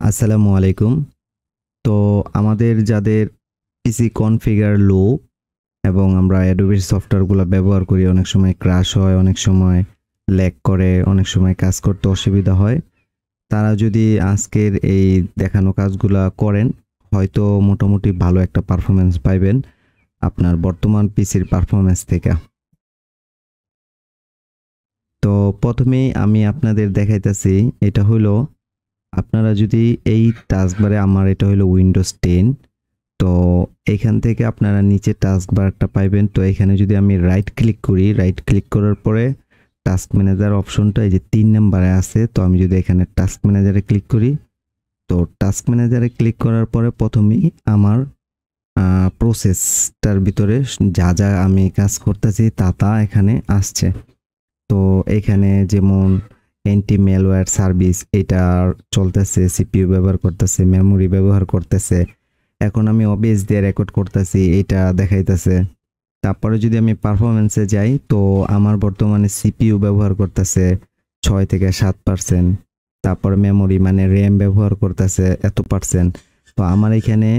আসসালামু আলাইকুম। তো আমাদের যাদের পিসি কনফিগার লো এবং আমরা অ্যাডোবির সফটওয়্যারগুলো ব্যবহার করি, অনেক সময় ক্র্যাশ হয়, অনেক সময় ল্যাগ করে, অনেক সময় কাজ করতে অসুবিধা হয়। তারা যদি আজকের এই দেখানো কাজগুলা করেন, হয়তো মোটামুটি ভালো একটা পারফরম্যান্স পাইবেন আপনার বর্তমান পিসির পারফরম্যান্স থেকে। তো প্রথমেই আমি আপনাদের দেখাইতেছি, এটা হলো আপনারা যদি এই টাস্কবারে, আমার এটা হলো উইন্ডোজ 10। তো এখান থেকে আপনারা নিচে টাস্ক বারটা পাইবেন। তো এখানে যদি আমি রাইট ক্লিক করি, রাইট ক্লিক করার পরে টাস্ক ম্যানেজার অপশনটা এই যে 3 নম্বরে আছে। তো আমি যদি এখানে টাস্ক ম্যানেজারে ক্লিক করি, তো টাস্ক ম্যানেজারে ক্লিক করার পরে প্রথমেই আমার প্রসেসটার ভিতরে যা যা আমি কাজ করতেছি তা এখানে আসছে। তো এখানে যেমন অ্যান্টি ম্যালওয়্যার সার্ভিস এটা চলতেছে, সিপিইউ ব্যবহার করতেছে, মেমোরি ব্যবহার করতেছে। এখন আমি ওবিএস দিয়ে রেকর্ড করতেছি, এটা দেখাইতেছে। তারপরে যদি আমি পারফরম্যান্সে যাই, তো আমার বর্তমানে সিপিইউ ব্যবহার করতেছে 6 থেকে 7%। তারপরে মেমোরি মানে র্যাম ব্যবহার করতেছে এত পার্সেন্ট। তো আমার এখানে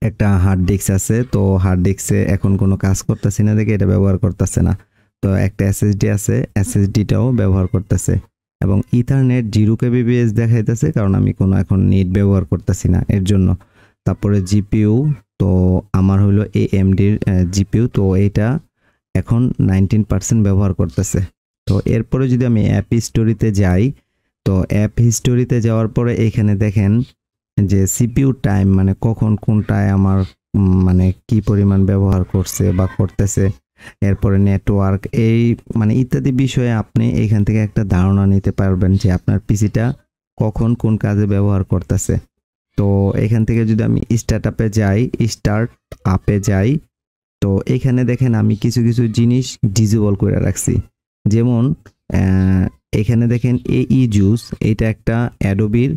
একটা হার্ড ডিস্ক আছে, তো হার্ড ডিস্কে এখন কোনো কাজ করতেছি না দেখে এটা ব্যবহার করতেছে না। তো একটা এসএসডি আছে, এসএসডিটাও ব্যবহার করতেছে এবং ইথারনেট 0 কেবিপিএস দেখাইতেছে, কারণ আমি কোনো এখন নেট ব্যবহার করতেছি না এর জন্য। তারপরে জিপিইউ, তো আমার হলো এএমডির জিপিইউ, তো এটা এখন 19% ব্যবহার করতেছে। তো এরপরে যদি আমি অ্যাপ হিস্টোরিতে যাই, তো অ্যাপ হিস্টোরিতে যাওয়ার পরে এখানে দেখেন যে সিপিইউ টাইম মানে কখন কোনটায় আমার মানে কি পরিমাণ ব্যবহার করছে বা করতেছে, এরপরে নেটওয়ার্ক এই মানে ইত্যাদি বিষয়ে আপনি এখান থেকে একটা ধারণা নিতে পারবেন যে আপনার পিসিটা কখন কোন কাজে ব্যবহার করতেছে। তো এখান থেকে যদি আমি স্টার্ট আপে যাই, তো এখানে দেখেন আমি কিছু কিছু জিনিস ডিসেবল করে রাখছি। যেমন এখানে দেখেন এই জুস, এটা একটা অ্যাডোবির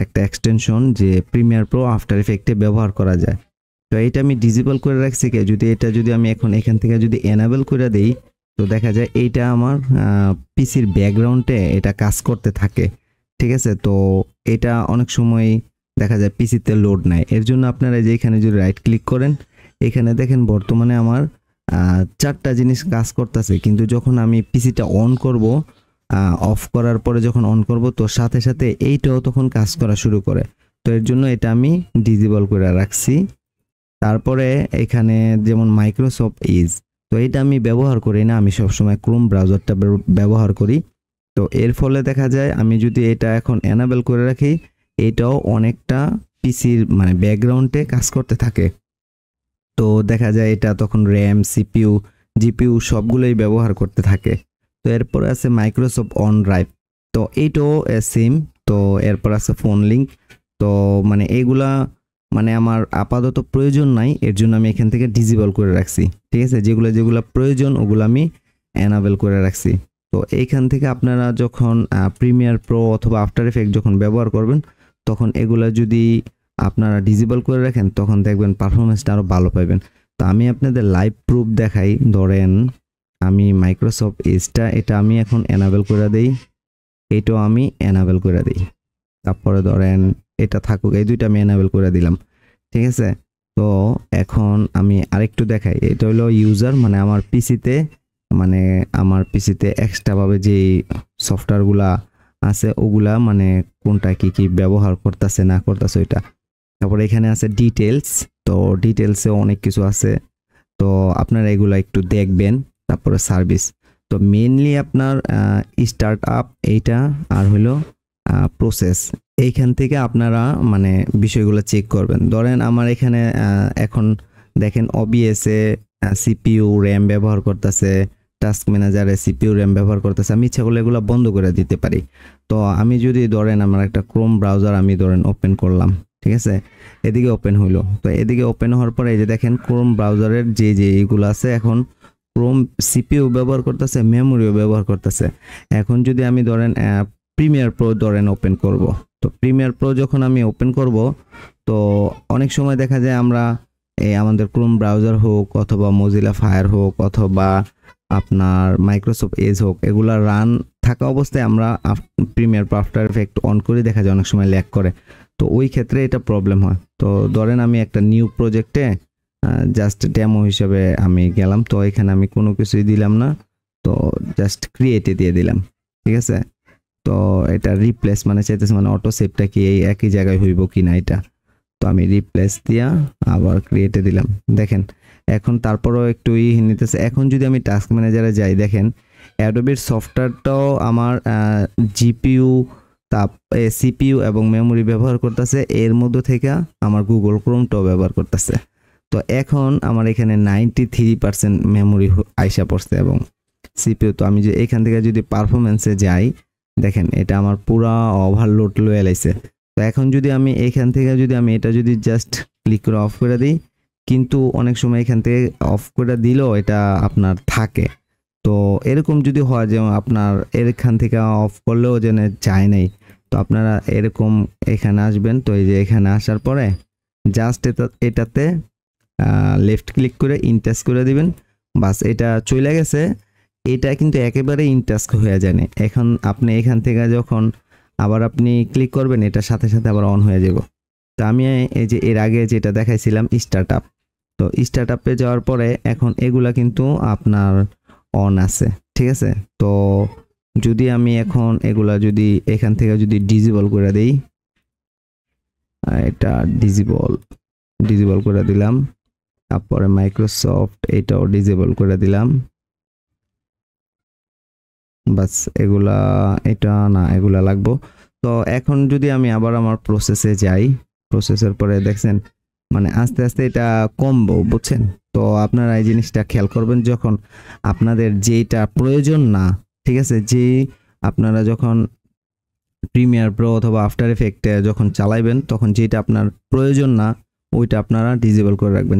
একটা এক্সটেনশন যে প্রিমিয়ার প্রো আফটার ইফেক্টে ব্যবহার করা যায়। তো এটা আমি ডিসেবল করে রাখছি কে, যদি আমি এখন এখান থেকে যদি এনেবল করে দেই, তো দেখা যায় এইটা আমার পিসির ব্যাকগ্রাউন্ডে এটা কাজ করতে থাকে। ঠিক আছে, তো এটা অনেক সময় দেখা যায় পিসিতে লোড নেয়। এর জন্য আপনারা যে এখানে যদি রাইট ক্লিক করেন, এখানে দেখেন বর্তমানে আমার 4টা জিনিস কাজ করতেছে, কিন্তু যখন আমি পিসিটা অন করব, অফ করার পরে যখন অন করব, তো সাথে সাথে এইটাও তখন কাজ করা শুরু করে। তো এর জন্য এটা আমি ডিসেবল করে রাখছি। তারপরে এখানে যেমন মাইক্রোসফট ইজ, তো এটা আমি ব্যবহার করি না, আমি সবসময় ক্রোম ব্রাউজারটা ব্যবহার করি। তো এর ফলে দেখা যায় আমি যদি এটা এখন এনেবল করে রাখি, এটাও অনেকটা পিসির মানে ব্যাকগ্রাউন্ডে কাজ করতে থাকে। তো দেখা যায় এটা তখন র্যাম, সিপিইউ, জিপিইউ সবগুলোই ব্যবহার করতে থাকে। তো এরপর আছে মাইক্রোসফট অন ড্রাইভ, তো এইটাও সেম। তো এরপর আছে ফোন লিঙ্ক, তো মানে এইগুলা মানে আমার আপাতত প্রয়োজন নাই, এর জন্য আমি এখান থেকে ডিসেবল করে রাখছি। ঠিক আছে, যেগুলো প্রয়োজন ওগুলো আমি এনাবেল করে রাখছি। তো এইখান থেকে আপনারা যখন প্রিমিয়ার প্রো অথবা আফটার ইফেক্ট যখন ব্যবহার করবেন, তখন এগুলা যদি আপনারা ডিসেবল করে রাখেন, তখন দেখবেন পারফরমেন্সটা আরও ভালো পাবেন। তো আমি আপনাদের লাইভ প্রুফ দেখাই। ধরেন আমি মাইক্রোসফট এজটা এটা আমি এখন এনাবেল করে দেই, এটাও আমি এনাবেল করে দিই। তারপরে ধরেন এটা থাকুক, এই দুইটা আমি এনাবেল করে দিলাম। ঠিক আছে, তো এখন আমি আরেকটু দেখাই। এটা হলো ইউজার, মানে আমার পিসিতে এক্সট্রাভাবে যে সফটওয়্যারগুলা আছে ওগুলা মানে কোনটা কি কি ব্যবহার করতেছে না করতেছে ওইটা। তারপরে এখানে আছে ডিটেলস, তো ডিটেলসে অনেক কিছু আছে, তো আপনারা এগুলা একটু দেখবেন। তারপরে সার্ভিস, তো মেইনলি আপনার স্টার্ট আপ এইটা আর হলো প্রসেস, এইখান থেকে আপনারা মানে বিষয়গুলো চেক করবেন। ধরেন আমার এখানে এখন দেখেন ওবিএসে সিপিইউ র্যাম ব্যবহার করতেছে, টাস্ক ম্যানেজারে সিপিইউ র্যাম ব্যবহার করতেছে, আমি ইচ্ছা করলে এগুলো বন্ধ করে দিতে পারি। তো আমি যদি ধরেন আমার একটা ক্রোম ব্রাউজার আমি ধরেন ওপেন করলাম, ঠিক আছে, এদিকে ওপেন হইলো। তো এদিকে ওপেন হওয়ার পরে এই যে দেখেন ক্রোম ব্রাউজারের যে এইগুলো আছে, এখন ক্রোম সিপিইউ ব্যবহার করতেছে, মেমোরিও ব্যবহার করতেছে। এখন যদি আমি ধরেন প্রিমিয়ার প্রো ধরেন ওপেন করব, তো প্রিমিয়ার প্রো যখন আমি ওপেন করব, তো অনেক সময় দেখা যায় আমরা আমাদের ক্রোম ব্রাউজার হোক অথবা মজিলা ফায়ার হোক অথবা আপনার মাইক্রোসফট এজ হোক, এগুলা রান থাকা অবস্থায় আমরা Premiere Pro after effect on করে দেখা যায় অনেক সময় ল্যাগ করে, তো ওই ক্ষেত্রে এটা প্রবলেম হয়। তো ধরেন আমি একটা নিউ প্রজেক্টে জাস্ট ডেমো হিসেবে আমি গেলাম, তো এখানে আমি কোনো কিছুই দিলাম না, তো জাস্ট ক্রিয়েটে দিয়ে দিলাম, ঠিক আছে। তো এটা রিপ্লেস মানে চাইতেছে মানে অটো সেভটা কি এই একই জায়গায় হইব কিনা এটা, তো আমি রিপ্লেস দিয়া আবার ক্রিয়েটে দিলাম। দেখেন এখন তারপরও একটু নিতেছে। এখন যদি আমি টাস্ক ম্যানেজারে যাই, দেখেন অ্যাডোবির সফটওয়্যারটাও আমার জিপিইউ সিপিইউ এবং মেমোরি ব্যবহার করতেছে, এর মধ্যে থেকে আমার গুগল ক্রোমটাও ব্যবহার করতেছে। তো এখন আমার এখানে 93% মেমোরি আইসা পড়ছে এবং সিপিইউ। তো আমি যে এখান থেকে যদি পারফরমেন্সে যাই, দেখেন এটা আমার পুরা ওভারলোড লয়ে লাইছে। তো এখন যদি আমি এখান থেকে যদি আমি এটা যদি জাস্ট ক্লিক করে অফ করে দিই, কিন্তু অনেক সময় এখান থেকে অফ করে দিলেও এটা আপনার থাকে। তো এরকম যদি হয় যে আপনার এখান থেকে অফ করলেও যেন যায় নাই, তো আপনারা এরকম এখানে আসবেন। তো এই যে এখানে আসার পরে জাস্ট এটাতে লেফট ক্লিক করে ইনটাস্ক করে দিবেন, বাস এটা চলে গেছে। এটা কিন্তু একেবারে ইনটাস্ক হয়ে যায় না। এখন আপনি এখান থেকে যখন আবার আপনি ক্লিক করবেন, এটার সাথে সাথে আবার অন হয়ে যাব। তো আমি এই যে এর আগে যেটা দেখাইছিলাম স্টার্টআপ, তো স্টার্টআপে যাওয়ার পরে এখন এগুলা কিন্তু আপনার অন আছে, ঠিক আছে। তো যদি আমি এখন এগুলা যদি এখান থেকে যদি ডিসেবল করে দেই, এটা ডিসেবল করে দিলাম, তারপরে মাইক্রোসফট এটাও ডিসেবল করে দিলাম, বাস এগুলা এটা না এগুলা লাগবো। তো এখন যদি আমি আবার আমার প্রসেসে যাই, প্রসেসের পরে দেখছেন মানে আস্তে আস্তে এটা কমবো, বুঝছেন। তো আপনারা এই জিনিসটা খেয়াল করবেন যখন আপনাদের যেটা প্রয়োজন না, ঠিক আছে, যে আপনারা যখন প্রিমিয়ার প্রো অথবা আফটার এফেক্টে যখন চালাইবেন, তখন যেটা আপনার প্রয়োজন না ওইটা আপনারা ডিসেবল করে রাখবেন।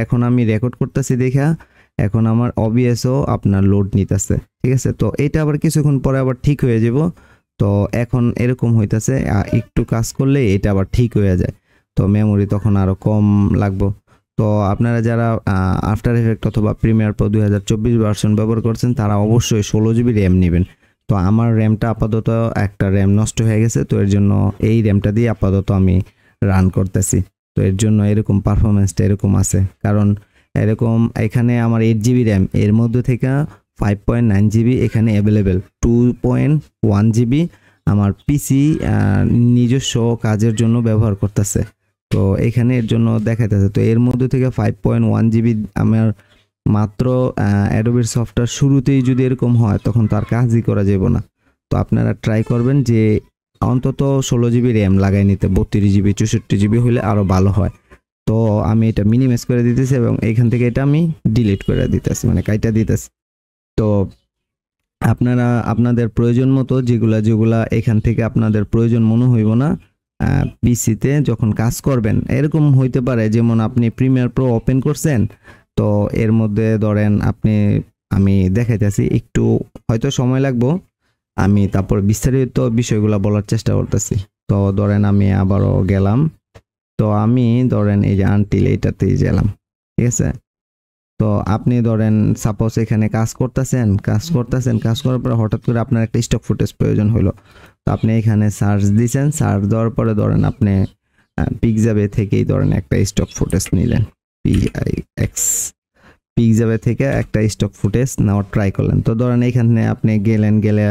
এখন আমি রেকর্ড করতেছি দেখা এখন আমার OBSও আপনার লোড নিতেছে, ঠিক আছে। তো এটা আবার কিছুক্ষণ পরে আবার ঠিক হয়ে যাব। তো এখন এরকম হইতাছে, একটু কাজ করলে এটা আবার ঠিক হয়ে যায়, তো মেমোরি তখন আরো কম লাগবে। তো আপনারা যারা আফটার এফেক্ট অথবা প্রিমিয়ার প্রো 2024 ভার্সন ব্যবহার করছেন, তারা অবশ্যই 16 জিবি র্যাম নেবেন। তো আমার র্যামটা আপাতত একটা র্যাম নষ্ট হয়ে গেছে, তো এর জন্য এই র্যামটা দিয়ে আপাতত আমি রান করতেছি। তো এর জন্য এরকম পারফরমেন্সটা এরকম আছে, কারণ এরকম এখানে আমার 8 জিবি র্যাম, এর মধ্যে থেকে 5.9 জিবি এখানে অ্যাভেলেবেল, 2.1 জিবি আমার পিসি নিজস্ব কাজের জন্য ব্যবহার করতেছে। তো এখানে এর জন্য দেখাইতেছে, তো এর মধ্যে থেকে 5.1 জিবি আমার মাত্র অ্যাডোবির সফটওয়্যার শুরুতেই যদি এরকম হয়, তখন তার কাজই করা যাবে না। তো আপনারা ট্রাই করবেন যে অন্তত 16 জিবি র্যাম লাগাই নিতে, 32 জিবি 64 জিবি হলে আরও ভালো হয়। তো আমি এটা মিনিমাইজ করে দিতেছি এবং এখান থেকে এটা আমি ডিলিট করে দিতেছি, মানে কাইটা দিতেছি। তো আপনারা আপনাদের প্রয়োজন মতো যেগুলা এখান থেকে আপনাদের প্রয়োজন মনে হইব না, পিসিতে যখন কাজ করবেন এরকম হইতে পারে, যেমন আপনি প্রিমিয়ার প্রো ওপেন করছেন, তো এর মধ্যে ধরেন আমি দেখাইতেছি, একটু হয়তো সময় লাগবো, আমি তারপর বিস্তারিত বিষয়গুলো বলার চেষ্টা করতেছি। তো ধরেন আমি আবারও গেলাম, তো আমি ধরেন এই যে আনটিল এইটাতেই গেলাম, ঠিক আছে। তো আপনি ধরেন সাপোজ এখানে কাজ করার পরে হঠাৎ করে আপনার একটা স্টক ফুটেজ প্রয়োজন হলো, তো আপনি এখানে সার্চ দিয়েছেন, সার্চ দেওয়ার পরে ধরেন আপনি পিক্সাবে থেকেই ধরেন একটা স্টক ফুটেজ নিলেন, পিক্সাবে থেকে একটা স্টক ফুটেজ নেওয়ার ট্রাই করলেন। তো ধরেন এখানে আপনি গেলে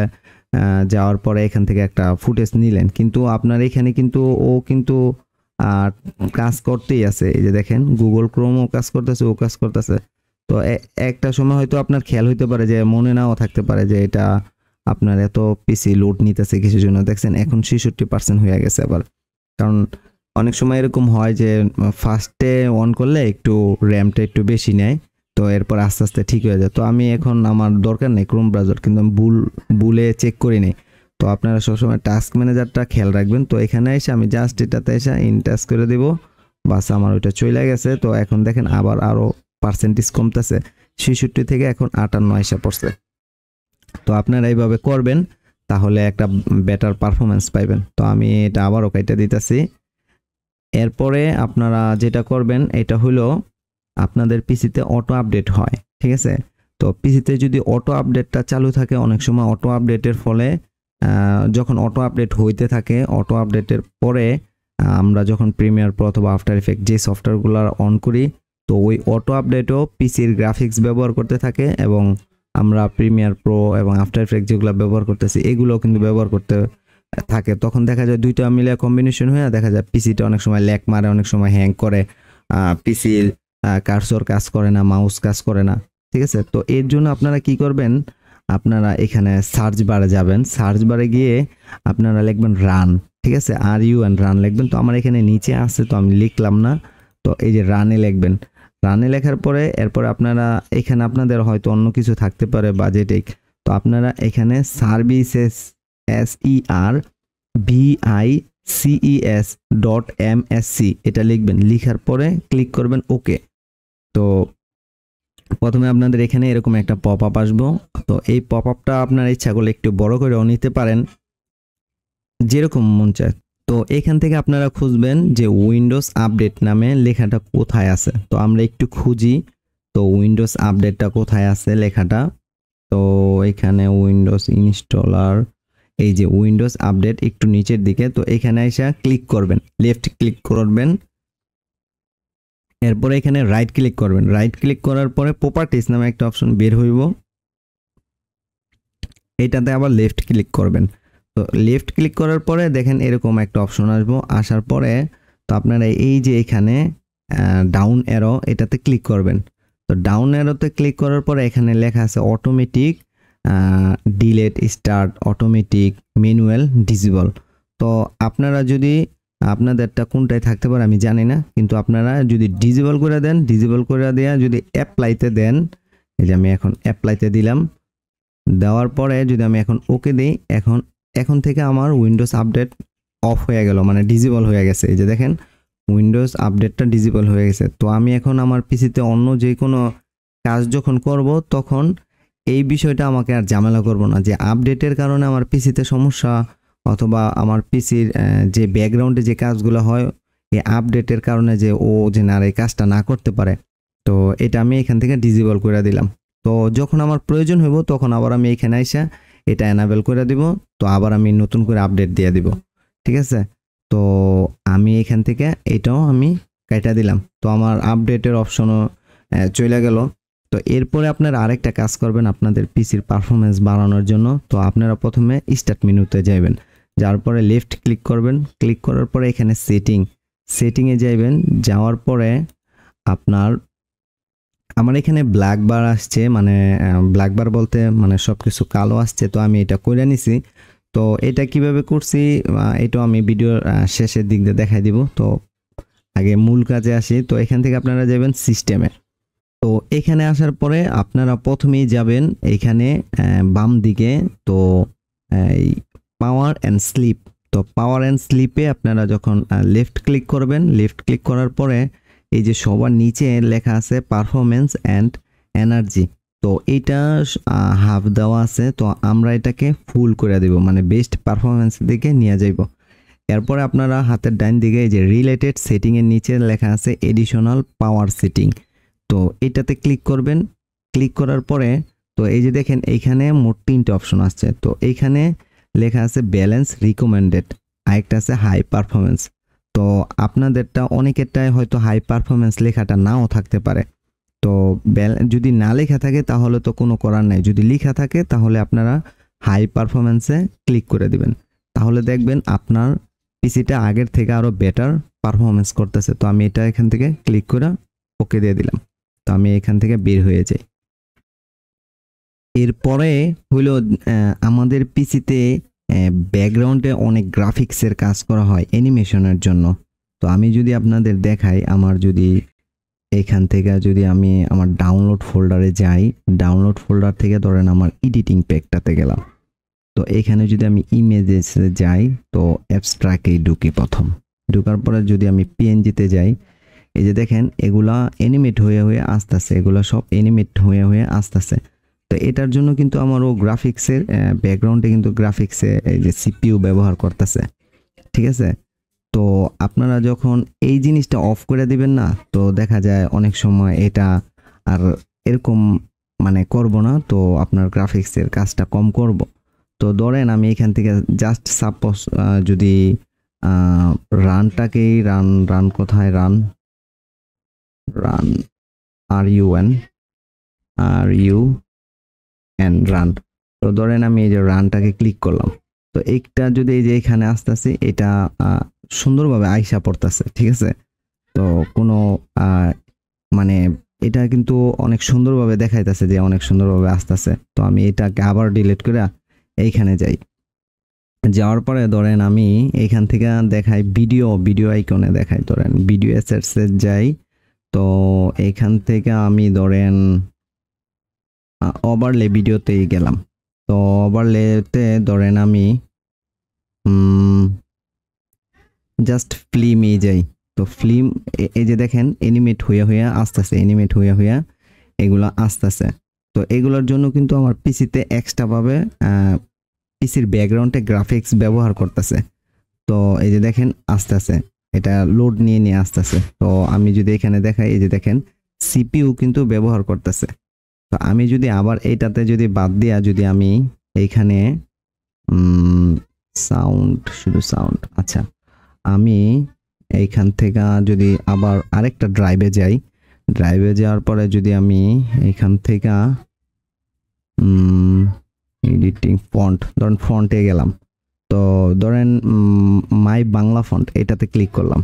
যাওয়ার পরে এখান থেকে একটা ফুটেজ নিলেন, কিন্তু আপনার এখানে কিন্তু ও কিন্তু কাজ করতেই আছে। এই যে দেখেন গুগল ক্রোমও কাজ করতেছে, ও কাজ করতেছে। তো একটা সময় হয়তো আপনার খেয়াল হইতে পারে যে মনে নাও থাকতে পারে যে এটা আপনার এত পিসি লোড নিতেছে কিছু জন্য। দেখছেন এখন 66% হয়ে গেছে আবার, কারণ অনেক সময় এরকম হয় যে ফার্স্টে অন করলে একটু র্যামটা একটু বেশি নেয়, তো এরপর আস্তে আস্তে ঠিক হয়ে যায়। তো আমি এখন আমার দরকার নেই ক্রোম ব্রাউজার, কিন্তু আমি বুলে চেক করি নেই। তো আপনারা সবসময় টাস্ক ম্যানেজারটা খেয়াল রাখবেন। তো এখানে এসে আমি জাস্ট এটাতে এসে ইনটাস্ক করে দেব, বাস আমার ওইটা চলে গেছে। তো এখন দেখেন আবার আরও পার্সেন্টেজ কমতেছে, 66 থেকে এখন 58 এসে পড়ছে। তো আপনারা এইভাবে করবেন, তাহলে একটা বেটার পারফরমেন্স পাইবেন। তো আমি এটা আবারও কাইটা দিতেছি। এরপরে আপনারা যেটা করবেন এটা হলো আপনাদের পিসিতে অটো আপডেট হয়, ঠিক আছে। তো পিসিতে যদি অটো আপডেটটা চালু থাকে, অনেক সময় অটো আপডেটের ফলে যখন অটো আপডেট হইতে থাকে, অটো আপডেটের পরে আমরা যখন প্রিমিয়ার প্রো অথবা আফটার ইফেক্ট যে সফটওয়্যারগুলো অন করি, তো ওই অটো আপডেটও পিসির গ্রাফিক্স ব্যবহার করতে থাকে এবং আমরা প্রিমিয়ার প্রো এবং আফটার ইফেক্ট যেগুলো ব্যবহার করতেছি এগুলো কিন্তু ব্যবহার করতে থাকে। তখন দেখা যায় দুইটা মিলে কম্বিনেশন হয়ে দেখা যায় পিসিটা অনেক সময় ল্যাগ মারে, অনেক সময় হ্যাং করে, পিসির কার্সর কাজ করে না, মাউস কাজ করে না। ঠিক আছে, তো এর জন্য আপনারা কি করবেন, আপনারা এখানে সার্চ বারে যাবেন, সার্চ বারে গিয়ে আপনারা লিখবেন রান। ঠিক আছে, RUN রান লিখবেন। তো আমার এখানে নিচে আছে তো আমি লিখলাম না, তো এই যে রানে লিখবেন। রানে লেখার পরে এরপরে আপনারা এখানে আপনাদের হয়তো অন্য কিছু থাকতে পারে বাজেটিক, তো আপনারা এখানে সার্ভিসেস SERVICES.MSC এটা লিখবেন। লিখার পরে ক্লিক করবেন ওকে। তো প্রথমে আপনাদের এখানে এরকম একটা পপ আপ আসবো। তো এই পপ আপটা আপনার ইচ্ছা করলে একটু বড় করেও নিতে পারেন, যেরকম মন চায়। তো এখান থেকে আপনারা খুঁজবেন যে উইন্ডোজ আপডেট নামে লেখাটা কোথায় আছে। তো আমরা একটু খুঁজি, তো উইন্ডোজ আপডেটটা কোথায় আছে লেখাটা। তো এখানে উইন্ডোজ ইনস্টলার, এই যে উইন্ডোজ আপডেট একটু নিচের দিকে। তো এখানে এসে ক্লিক করবেন, লেফট ক্লিক করবেন, এরপরে এখানে রাইট ক্লিক করবেন। রাইট ক্লিক করার পরে প্রপার্টিজ নামে একটা অপশন বের হইব, এইটাতে আবার লেফট ক্লিক করবেন। তো লেফট ক্লিক করার পরে দেখেন এরকম একটা অপশন আসবো। আসার পরে তো আপনারা এই যে এখানে ডাউন অ্যারো এটাতে ক্লিক করবেন। তো ডাউন অ্যারোতে ক্লিক করার পরে এখানে লেখা আছে automatic delete start automatic manual disable. তো আপনারা যদি আপনাদেরটা কোনটায় থাকতে পারে আমি জানি না, কিন্তু আপনারা যদি ডিসেবল করে দেন, ডিসেবল করে দেয়া যদি অ্যাপ্লাইতে দেন, এই যে আমি এখন অ্যাপ্লাইতে দিলাম, দেওয়ার পরে যদি আমি এখন ওকে দিই, এখন থেকে আমার উইন্ডোজ আপডেট অফ হয়ে গেল, মানে ডিসেবল হয়ে গেছে। এই যে দেখেন উইন্ডোজ আপডেটটা ডিসেবল হয়ে গেছে। তো আমি এখন আমার পিসিতে অন্য যে কোনো কাজ যখন করব তখন এই বিষয়টা আমাকে আর ঝামেলা করব না যে আপডেটের কারণে আমার পিসিতে সমস্যা, অথবা আমার পিসির যে ব্যাকগ্রাউন্ডে যে কাজগুলো হয় এই আপডেটের কারণে যে ও যে না এই কাজটা না করতে পারে। তো এটা আমি এখান থেকে ডিসেবল করে দিলাম। তো যখন আমার প্রয়োজন হইব তখন আবার আমি এখানে আইসা এটা এনাবেল করে দিব। তো আবার আমি নতুন করে আপডেট দিয়ে দিব। ঠিক আছে, তো আমি এখান থেকে এটাও আমি কেটে দিলাম। তো আমার আপডেটের অপশনও চলে গেল। তো এরপরে আপনারা আরেকটা কাজ করবেন আপনাদের পিসির পারফরমেন্স বাড়ানোর জন্য। তো আপনারা প্রথমে স্টার্ট মেনুতে যাবেন, যাওয়ার পরে লেফট ক্লিক করবেন। ক্লিক করার পরে এখানে সেটিংয়ে যাইবেন। যাওয়ার পরে আমার এখানে ব্ল্যাক বার আসছে, মানে ব্ল্যাক বার বলতে মানে সব কিছু কালো আসছে। তো আমি এটা করে নিছি। তো এটা কিভাবে করছি এটাও আমি ভিডিওর শেষের দিক দিয়ে দেখাই দিব। তো আগে মূল কাজে আসি। তো এখান থেকে আপনারা যাবেন সিস্টেমে। তো এখানে আসার পরে আপনারা প্রথমেই যাবেন এখানে বাম দিকে, তো এই পাওয়ার অ্যান্ড স্লিপ। তো পাওয়ার অ্যান্ড স্লিপে আপনারা যখন লেফট ক্লিক করবেন, লেফট ক্লিক করার পরে এই যে সবার নিচে লেখা আছে পারফরমেন্স অ্যান্ড এনার্জি। তো এইটা হাফ দেওয়া আছে, তো আমরা এটাকে ফুল করে দেব, মানে বেস্ট পারফরমেন্স দিকে নিয়ে যাইব। এরপরে আপনারা হাতের ডান দিকে এই যে রিলেটেড সেটিংয়ের নিচে লেখা আছে এডিশনাল পাওয়ার সেটিং। তো এটাতে ক্লিক করবেন। ক্লিক করার পরে তো এই যে দেখেন এইখানে মোট 3টে অপশন আসছে। তো এইখানে লেখা আছে ব্যালেন্স রিকমেন্ডেড, আরেকটা আছে হাই পারফরমেন্স। তো আপনাদেরটা অনেকেরটাই হয়তো হাই পারফরমেন্স লেখাটা নাও থাকতে পারে। তো যদি না লেখা থাকে তাহলে তো কোনো করার নাই, যদি লেখা থাকে তাহলে আপনারা হাই পারফরমেন্সে ক্লিক করে দিবেন। তাহলে দেখবেন আপনার পিসিটা আগের থেকে আরও বেটার পারফরমেন্স করতেছে। তো আমি এটা এখান থেকে ক্লিক করে ওকে দিয়ে দিলাম। তো আমি এখান থেকে বের হয়ে যাই। এরপরে হইল আমাদের পিসিতে ব্যাকগ্রাউন্ডে অনেক গ্রাফিক্সের কাজ করা হয় অ্যানিমেশনের জন্য। তো আমি যদি আপনাদের দেখাই, আমার যদি এখান থেকে যদি আমি আমার ডাউনলোড ফোল্ডারে যাই, ডাউনলোড ফোল্ডার থেকে ধরেন আমার এডিটিং প্যাকটাতে গেলাম। তো এখানে যদি আমি ইমেজেসে যাই, তো অ্যাবস্ট্রাক্টেই ঢুকি। প্রথম ঢোকার পরে যদি আমি পিএনজিতে যাই, এই যে দেখেন এগুলা অ্যানিমেট হয়ে হয়ে আসতেছে, এগুলা সব অ্যানিমেট হয়ে হয়ে আসতেছে। তো এটার জন্য কিন্তু আমারও গ্রাফিক্সের ব্যাকগ্রাউন্ডে কিন্তু গ্রাফিক্সে এই যে সিপিইউ ব্যবহার করতেছে। ঠিক আছে, তো আপনারা যখন এই জিনিসটা অফ করে দিবেন না, তো দেখা যায় অনেক সময় এটা আর এরকম মানে করব না, তো আপনার গ্রাফিক্সের কাজটা কম করব। তো ধরেন আমি এখান থেকে জাস্ট সাপোজ যদি রানটাকেই রান কোথায় রান রান তো ধরেন আমি এই যে রানটাকে ক্লিক করলাম, তো এইটা যদি এই যে এখানে আসতেছে এটা সুন্দরভাবে আইসা পড়তেছে, ঠিক আছে। তো কোনো মানে এটা কিন্তু অনেক সুন্দরভাবে দেখাইতেছে যে অনেক সুন্দরভাবে আসতেছে। তো আমি এটাকে আবার ডিলিট করে এইখানে যাই, যাওয়ার পরে ধরেন আমি এইখান থেকে দেখাই ভিডিও আইকনে দেখাই, ধরেন ভিডিও অ্যাসেটসে যাই। তো এইখান থেকে আমি ধরেন ওভারলে ভিডিওতেই গেলাম। তো ওভারলেতে ধরেন আমি জাস্ট ফিল্মে যাই। তো ফিল্ম এই যে দেখেন অ্যানিমেট হইয়া আসতেছে, এগুলা আসতেছে। তো এগুলোর জন্য কিন্তু আমার পিসিতে এক্সট্রাভাবে পিসির ব্যাকগ্রাউন্ডে গ্রাফিক্স ব্যবহার করতেছে। তো এই যে দেখেন আসতেছে, এটা লোড নিয়ে আসতেছে। তো আমি যদি এখানে দেখাই, এই যে দেখেন সিপিইউ কিন্তু ব্যবহার করতেছে। তো আমি যদি আবার এইটাতে যদি বাদ দিয়া যদি আমি এইখানে শুধু সাউন্ড, আচ্ছা আমি এইখান থেকে যদি আবার আরেকটা ড্রাইভে যাওয়ার পরে যদি আমি এইখান থেকে এডিটিং ফন্ট, ধরেন ফন্টে গেলাম। তো ধরেন মাই বাংলা ফন্ট এটাতে ক্লিক করলাম।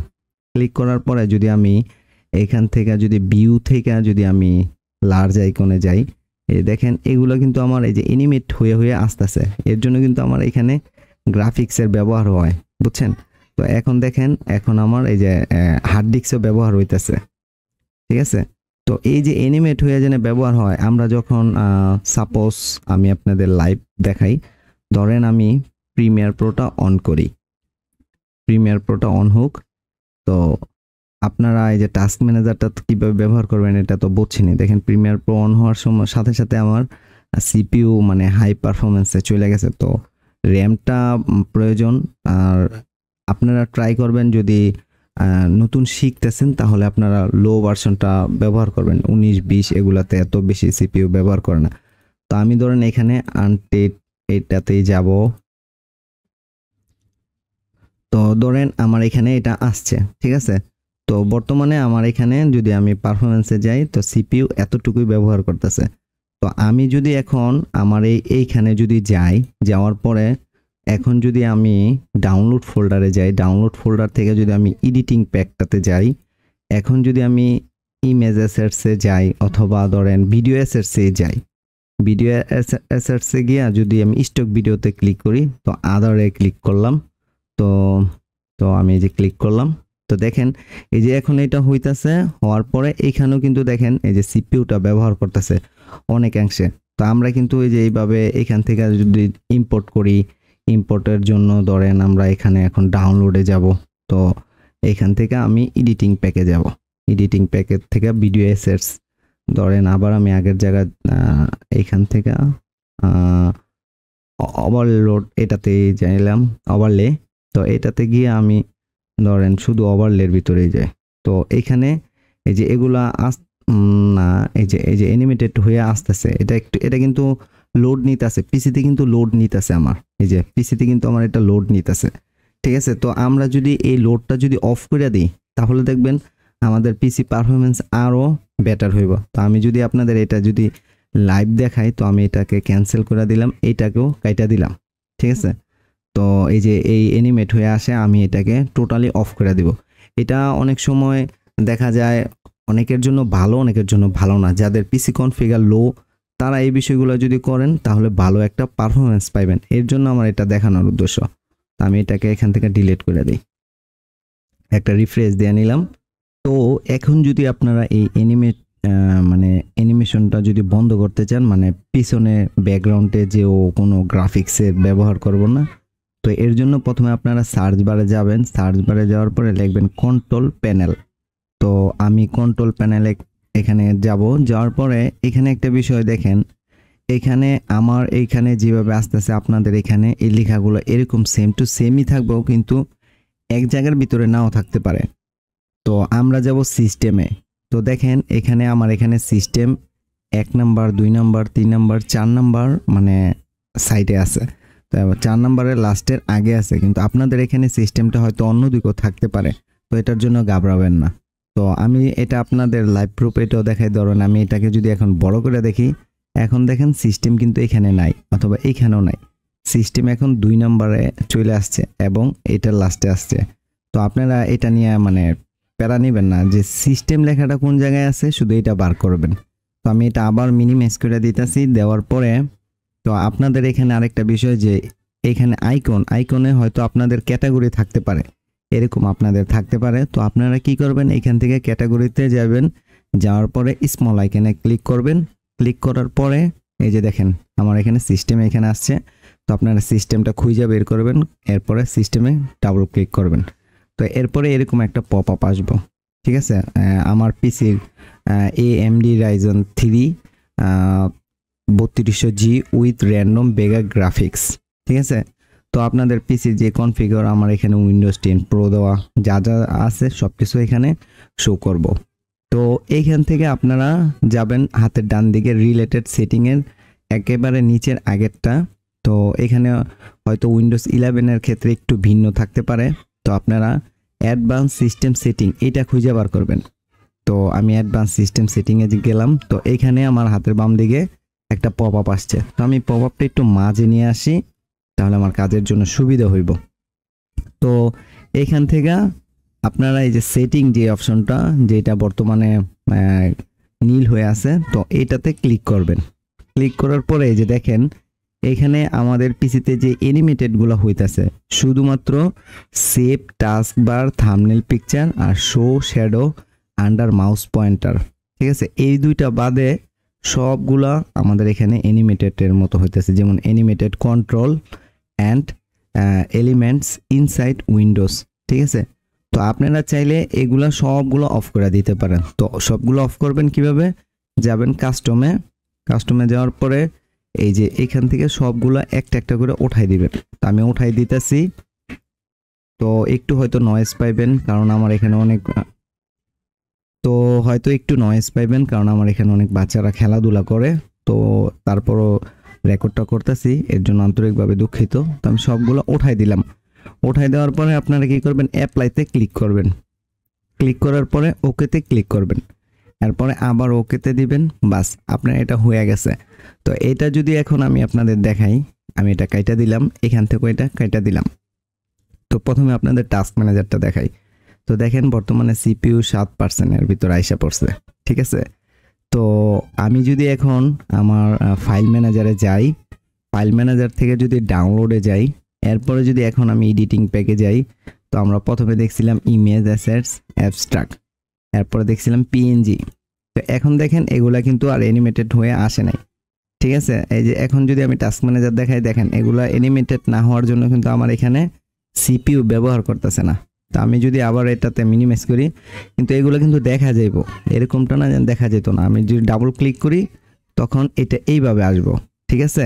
ক্লিক করার পরে যদি আমি এইখান থেকে যদি ভিউ থেকে যদি আমি লার্জ আইকনে যাই, এই দেখেন এগুলো কিন্তু আমার এই যে অ্যানিমেট হয়ে আসতেছে। এর জন্য কিন্তু আমার এখানে গ্রাফিক্সের ব্যবহার হয়, বুঝছেন। তো এখন দেখেন এখন আমার এই যে হার্ড ডিস্কও ব্যবহার হইতেছে, ঠিক আছে। তো এই যে অ্যানিমেট হয়ে যেন ব্যবহার হয়, আমরা যখন সাপোজ আমি আপনাদের লাইভ দেখাই, ধরেন আমি প্রিমিয়ার প্রোটা অন করি, প্রিমিয়ার প্রোটা অন হোক। তো আপনারা এই যে টাস্ক ম্যানেজারটা কিভাবে ব্যবহার করবেন এটা তো বুঝছেনই। দেখেন প্রিমিয়ার প্রো অন হওয়ার সময় সাথে সাথে আমার সিপিইউ মানে হাই পারফরমেন্সে চলে গেছে। তো র্যামটা প্রয়োজন। আর আপনারা ট্রাই করবেন যদি নতুন শিখতেছেন তাহলে আপনারা লো ভার্সনটা ব্যবহার করবেন, 19-20 এগুলাতে এত বেশি সিপিইউ ব্যবহার করে না। তো আমি ধরেন এখানে আনটেড এটাতেই যাব। তো ধরেন আমার এখানে এটা আসছে, ঠিক আছে। তো বর্তমানে আমার এখানে যদি আমি পারফরমেন্সে যাই তো সিপিইউ এতটুকুই ব্যবহার করতেছে। তো আমি যদি এখন আমার এইখানে যদি যাওয়ার পরে এখন যদি আমি ডাউনলোড ফোল্ডারে যাই, ডাউনলোড ফোল্ডার থেকে যদি আমি এডিটিং প্যাকটাতে যাই, এখন যদি আমি ইমেজ অ্যাসেটসে যাই অথবা ধরেন ভিডিও অ্যাসেটসে যাই, ভিডিও অ্যাসেটসে গিয়ে যদি আমি স্টক ভিডিওতে ক্লিক করি, তো আদারে ক্লিক করলাম। তো তো আমি এই যে ক্লিক করলাম, তো দেখেন এই যে এখন এটা হইতাছে। হওয়ার পরে এইখানেও কিন্তু দেখেন এই যে সিপিইউটা ব্যবহার করতেছে অনেকাংশে। তো আমরা কিন্তু এই যে এইভাবে এখান থেকে যদি ইম্পোর্ট করি, ইম্পোর্টের জন্য ধরেন আমরা এখানে এখন ডাউনলোডে যাব। তো এইখান থেকে আমি এডিটিং প্যাকে যাব, এডিটিং প্যাকের থেকে ভিডিও অ্যাসেটস ধরেন আবার আমি আগের জায়গায় এইখান থেকে ওভারলোড এটাতে যাইলাম, ওভারলে। তো এটাতে গিয়ে আমি ধরেন শুধু ওভারলের ভিতরেই যাই। তো এখানে এই যে এগুলা না এই যে অ্যানিমেটেড হয়ে আসতেছে, এটা কিন্তু লোড নিতেছে পিসিতে, কিন্তু লোড নিতেছে আমার এই যে পিসিতে কিন্তু আমার এটা লোড নিতেছে, ঠিক আছে। তো আমরা যদি এই লোডটা যদি অফ করে দিই তাহলে দেখবেন আমাদের পিসি পারফরমেন্স আরও বেটার হইব। তো আমি যদি আপনাদের এটা যদি লাইভ দেখাই, তো আমি এটাকে ক্যান্সেল করে দিলাম, এইটাকেও কাইটা দিলাম, ঠিক আছে। তো এই যে এই অ্যানিমেট হয়ে আসে, আমি এটাকে টোটালি অফ করে দিব। এটা অনেক সময় দেখা যায় অনেকের জন্য ভালো, অনেকের জন্য ভালো না। যাদের পিসি কনফিগার লো তারা এই বিষয়গুলো যদি করেন তাহলে ভালো একটা পারফরমেন্স পাইবেন। এর জন্য আমার এটা দেখানোর উদ্দেশ্য। আমি এটাকে এখান থেকে ডিলিট করে দিই, একটা রিফ্রেশ দিয়ে নিলাম। তো এখন যদি আপনারা এই মানে অ্যানিমেশনটা যদি বন্ধ করতে চান, মানে পিছনে ব্যাকগ্রাউন্ডে যেও কোনো গ্রাফিক্সের ব্যবহার করব না, তো এর জন্য প্রথমে আপনারা সার্চ বারে যাবেন। সার্চ বারে যাওয়ার পরে লিখবেন কন্ট্রোল প্যানেল। তো আমি কন্ট্রোল প্যানেলে এখানে যাওয়ার পরে এখানে একটা বিষয় দেখেন, এখানে আমার এইখানে যেভাবে আসতেছে আপনাদের এখানে এই লেখাগুলো এরকম সেম টু সেমই থাকবেও, কিন্তু এক জায়গার ভিতরে নাও থাকতে পারে। তো আমরা যাব সিস্টেমে। তো দেখেন এখানে আমার এখানে system 1 number 2 number 3 number 4 number মানে সাইডে আছে। তো 4 নাম্বারের লাস্টের আগে আছে, কিন্তু আপনাদের এখানে সিস্টেমটা হয়তো অন্য দিকেও থাকতে পারে। তো এটার জন্য ঘাবড়াবেন না। তো আমি এটা আপনাদের লাইভ প্রুফ এটাও দেখাই। ধরুন আমি এটাকে যদি এখন বড় করে দেখি, এখন দেখেন সিস্টেম কিন্তু এখানে নাই অথবা এখানেও নাই। সিস্টেম এখন 2 নম্বরে চলে আসছে এবং এটার লাস্টে আসছে। তো আপনারা এটা নিয়ে মানে প্যারা নেবেন না যে সিস্টেম লেখাটা কোন জায়গায় আছে, শুধু এটা বার করবেন। তো আমি এটা আবার মিনিমাইজ করে দিতেছি। দেওয়ার পরে তো আপনাদের এখানে আরেকটা বিষয় যে এখানে আইকনে হয়তো আপনাদের ক্যাটাগরি থাকতে পারে, এরকম আপনাদের থাকতে পারে। তো আপনারা কি করবেন, এখান থেকে ক্যাটাগরিতে যাবেন, যাওয়ার পরে স্মল আইকনে ক্লিক করবেন। ক্লিক করার পরে এই যে দেখেন আমার এখানে সিস্টেম এখানে আসছে। তো আপনারা সিস্টেমটা খুঁজে বের করবেন, এরপরে সিস্টেমে ডাবল ক্লিক করবেন। তো এরপরে এরকম একটা পপ আপ আসবো, ঠিক আছে। আমার পিসির AMD Ryzen 3 3200G with random বেগা graphics, ঠিক আছে। তো আপনাদের পিসির যে কনফিগার আমার এখানে উইন্ডোজ 10 প্রো দেওয়া যা যা আছে সব কিছু এখানে শো করব। তো এইখান থেকে আপনারা যাবেন হাতের ডান দিকে রিলেটেড সেটিংয়ের একেবারে নিচের আগেরটা। তো এখানে হয়তো উইন্ডোজ 11 এর ক্ষেত্রে একটু ভিন্ন থাকতে পারে। তো আপনারা অ্যাডভান্স সিস্টেম সেটিং এটা খুঁজে বার করবেন। তো আমি অ্যাডভান্স সিস্টেম সেটিংয়ে গেলাম। তো এইখানে আমার হাতের বাম দিকে একটা পপ আপ আসছে। তো আমি পপ আপটা একটু মাঝে নিয়ে আসি, তাহলে আমার কাজের জন্য সুবিধা হইব। তো এইখান থেকে আপনারা এই যে সেটিং যে অপশনটা যেটা বর্তমানে নীল হয়ে আছে, তো এইটাতে ক্লিক করবেন। ক্লিক করার পরে এই যে দেখেন এখানে আমাদের পিসিতে যে অ্যানিমেটেডগুলো হইতাছে শুধুমাত্র save task bar thumbnail picture আর show shadow under mouse pointer, ঠিক আছে। এই দুইটা বাদে সবগুলা আমাদের এখানে অ্যানিমেটেডের মতো হইতেছে, যেমন animated control and elements inside Windows, ঠিক আছে। তো আপনারা চাইলে এগুলা সবগুলো অফ করে দিতে পারেন। তো সবগুলো অফ করবেন কিভাবে, যাবেন কাস্টমে যাওয়ার পরে এই যে এখান থেকে সবগুলো একটা একটা করে উঠাই দিবেন। তো আমি উঠাই দিতেছি। তো একটু হয়তো নয়েজ পাইবেন কারণ আমার এখানে অনেক বাচ্চারা খেলাধুলা করে। তো তারপরও রেকর্ডটা করতেছি, এর জন্য আন্তরিকভাবে দুঃখিত। তো আমি সবগুলো উঠাই দিলাম। উঠাই দেওয়ার পরে আপনারা কি করবেন, অ্যাপ্লাইতে ক্লিক করবেন। ক্লিক করার পরে ওকেতে ক্লিক করবেন, এরপরে আবার ওকেতে দিবেন। বাস আপনার এটা হয়ে গেছে। তো এটা যদি এখন আমি আপনাদের দেখাই, আমি এটা কাইটা দিলাম, এখান থেকে এটা কাইটা দিলাম। তো প্রথমে আপনাদের টাস্ক ম্যানেজারটা দেখাই। তো দেখেন বর্তমানে CPU 7%-এর ভিতর আইসা পড়ছে, ঠিক আছে। তো আমি যদি এখন আমার ফাইল ম্যানেজারে যাই, ফাইল ম্যানেজার থেকে যদি ডাউনলোডে যাই, এরপরে যদি এখন আমি এডিটিং প্যাকে যাই, তো আমরা প্রথমে দেখছিলাম ইমেজ অ্যাসেটস অ্যাবস্ট্রাক্ট, এরপরে দেখছিলাম PNG। তো এখন দেখেন এগুলা কিন্তু আর অ্যানিমেটেড হয়ে আসে নাই, ঠিক আছে। এই যে এখন যদি আমি টাস্ক ম্যানেজার দেখাই, দেখেন এগুলা অ্যানিমেটেড না হওয়ার জন্য কিন্তু আমার এখানে CPU ব্যবহার করতেছে না। তো আমি যদি আবার এটাতে মিনিমাইজ করি, কিন্তু এগুলো কিন্তু দেখা যাইব, এরকমটা না যেন দেখা যেত না। আমি যদি ডাবল ক্লিক করি তখন এটা এইভাবে আসবো, ঠিক আছে।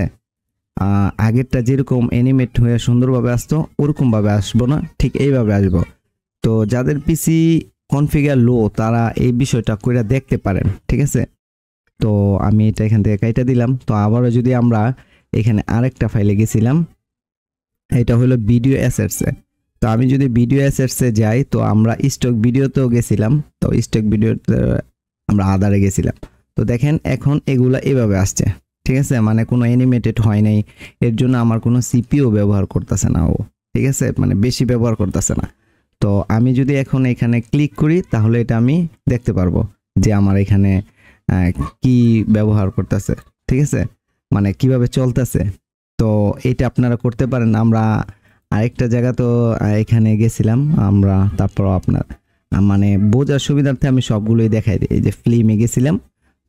আগেরটা যেরকম অ্যানিমেট হয়ে সুন্দরভাবে আসতো ওরকমভাবে আসবো না, ঠিক এইভাবে আসবো। তো যাদের পিসি কনফিগার লো তারা এই বিষয়টা করে দেখতে পারেন, ঠিক আছে। তো আমি এটা এখান থেকে কাইটা দিলাম। তো আবারও যদি আমরা এখানে আরেকটা ফাইলে গেছিলাম, এটা হলো ভিডিও অ্যাসেটসে। তো আমি যদি ভিডিও অ্যাসেটসে যাই, তো আমরা স্টক ভিডিওতেও গেছিলাম। তো স্টক ভিডিওতে আমরা আদারে গেছিলাম। তো দেখেন এখন এগুলা এভাবে আসছে, ঠিক আছে। মানে কোনো অ্যানিমেটেড হয় নাই, এর জন্য আমার কোনো CPU ব্যবহার করতেছে না ও, ঠিক আছে, মানে বেশি ব্যবহার করতেছে না। তো আমি যদি এখন এখানে ক্লিক করি তাহলে এটা আমি দেখতে পারবো যে আমার এখানে কি ব্যবহার করতেছে, ঠিক আছে, মানে কিভাবে চলতেছে। তো এটা আপনারা করতে পারেন। আমরা আরেকটা জায়গা তো এখানে গেছিলাম আমরা, তারপর আপনার মানে বোঝার সুবিধার্থে আমি সবগুলোই দেখাই দিই। এই যে ফিল্মে গেছিলাম,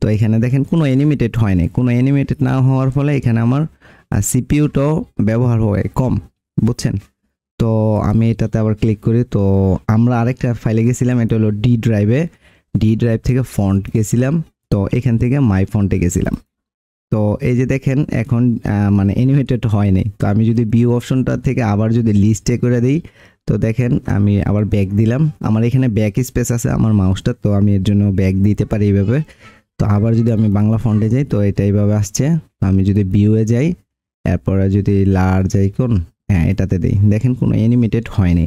তো এখানে দেখেন কোনো অ্যানিমেটেড হয় নাই। কোনো অ্যানিমেটেড না হওয়ার ফলে এখানে আমার CPUটাও ব্যবহার হয় কম, বুঝছেন। তো আমি এটাতে আবার ক্লিক করি। তো আমরা আরেকটা ফাইলে গেছিলাম, এটা হলো ডি ড্রাইভ থেকে ফন্ট গেছিলাম। তো এখান থেকে মাই ফন্টে গেছিলাম। তো এই যে দেখেন এখন মানে অ্যানিমেটেড হয়নি। তো আমি যদি ভিউ অপশনটা থেকে আবার যদি লিস্টে করে দিই, তো দেখেন আমি আবার ব্যাক দিলাম। আমার এখানে ব্যাক স্পেস আছে আমার মাউসটা, তো আমি এর জন্য ব্যাক দিতে পারি এইভাবে। তো আবার যদি আমি বাংলা ফন্টে যাই তো এটা এইভাবে আসছে। আমি যদি ভিউয়ে যাই, এরপরে যদি লার্জ আইকন, হ্যাঁ এটাতে দেই, দেখেন কোনো অ্যানিমেটেড হয়নি,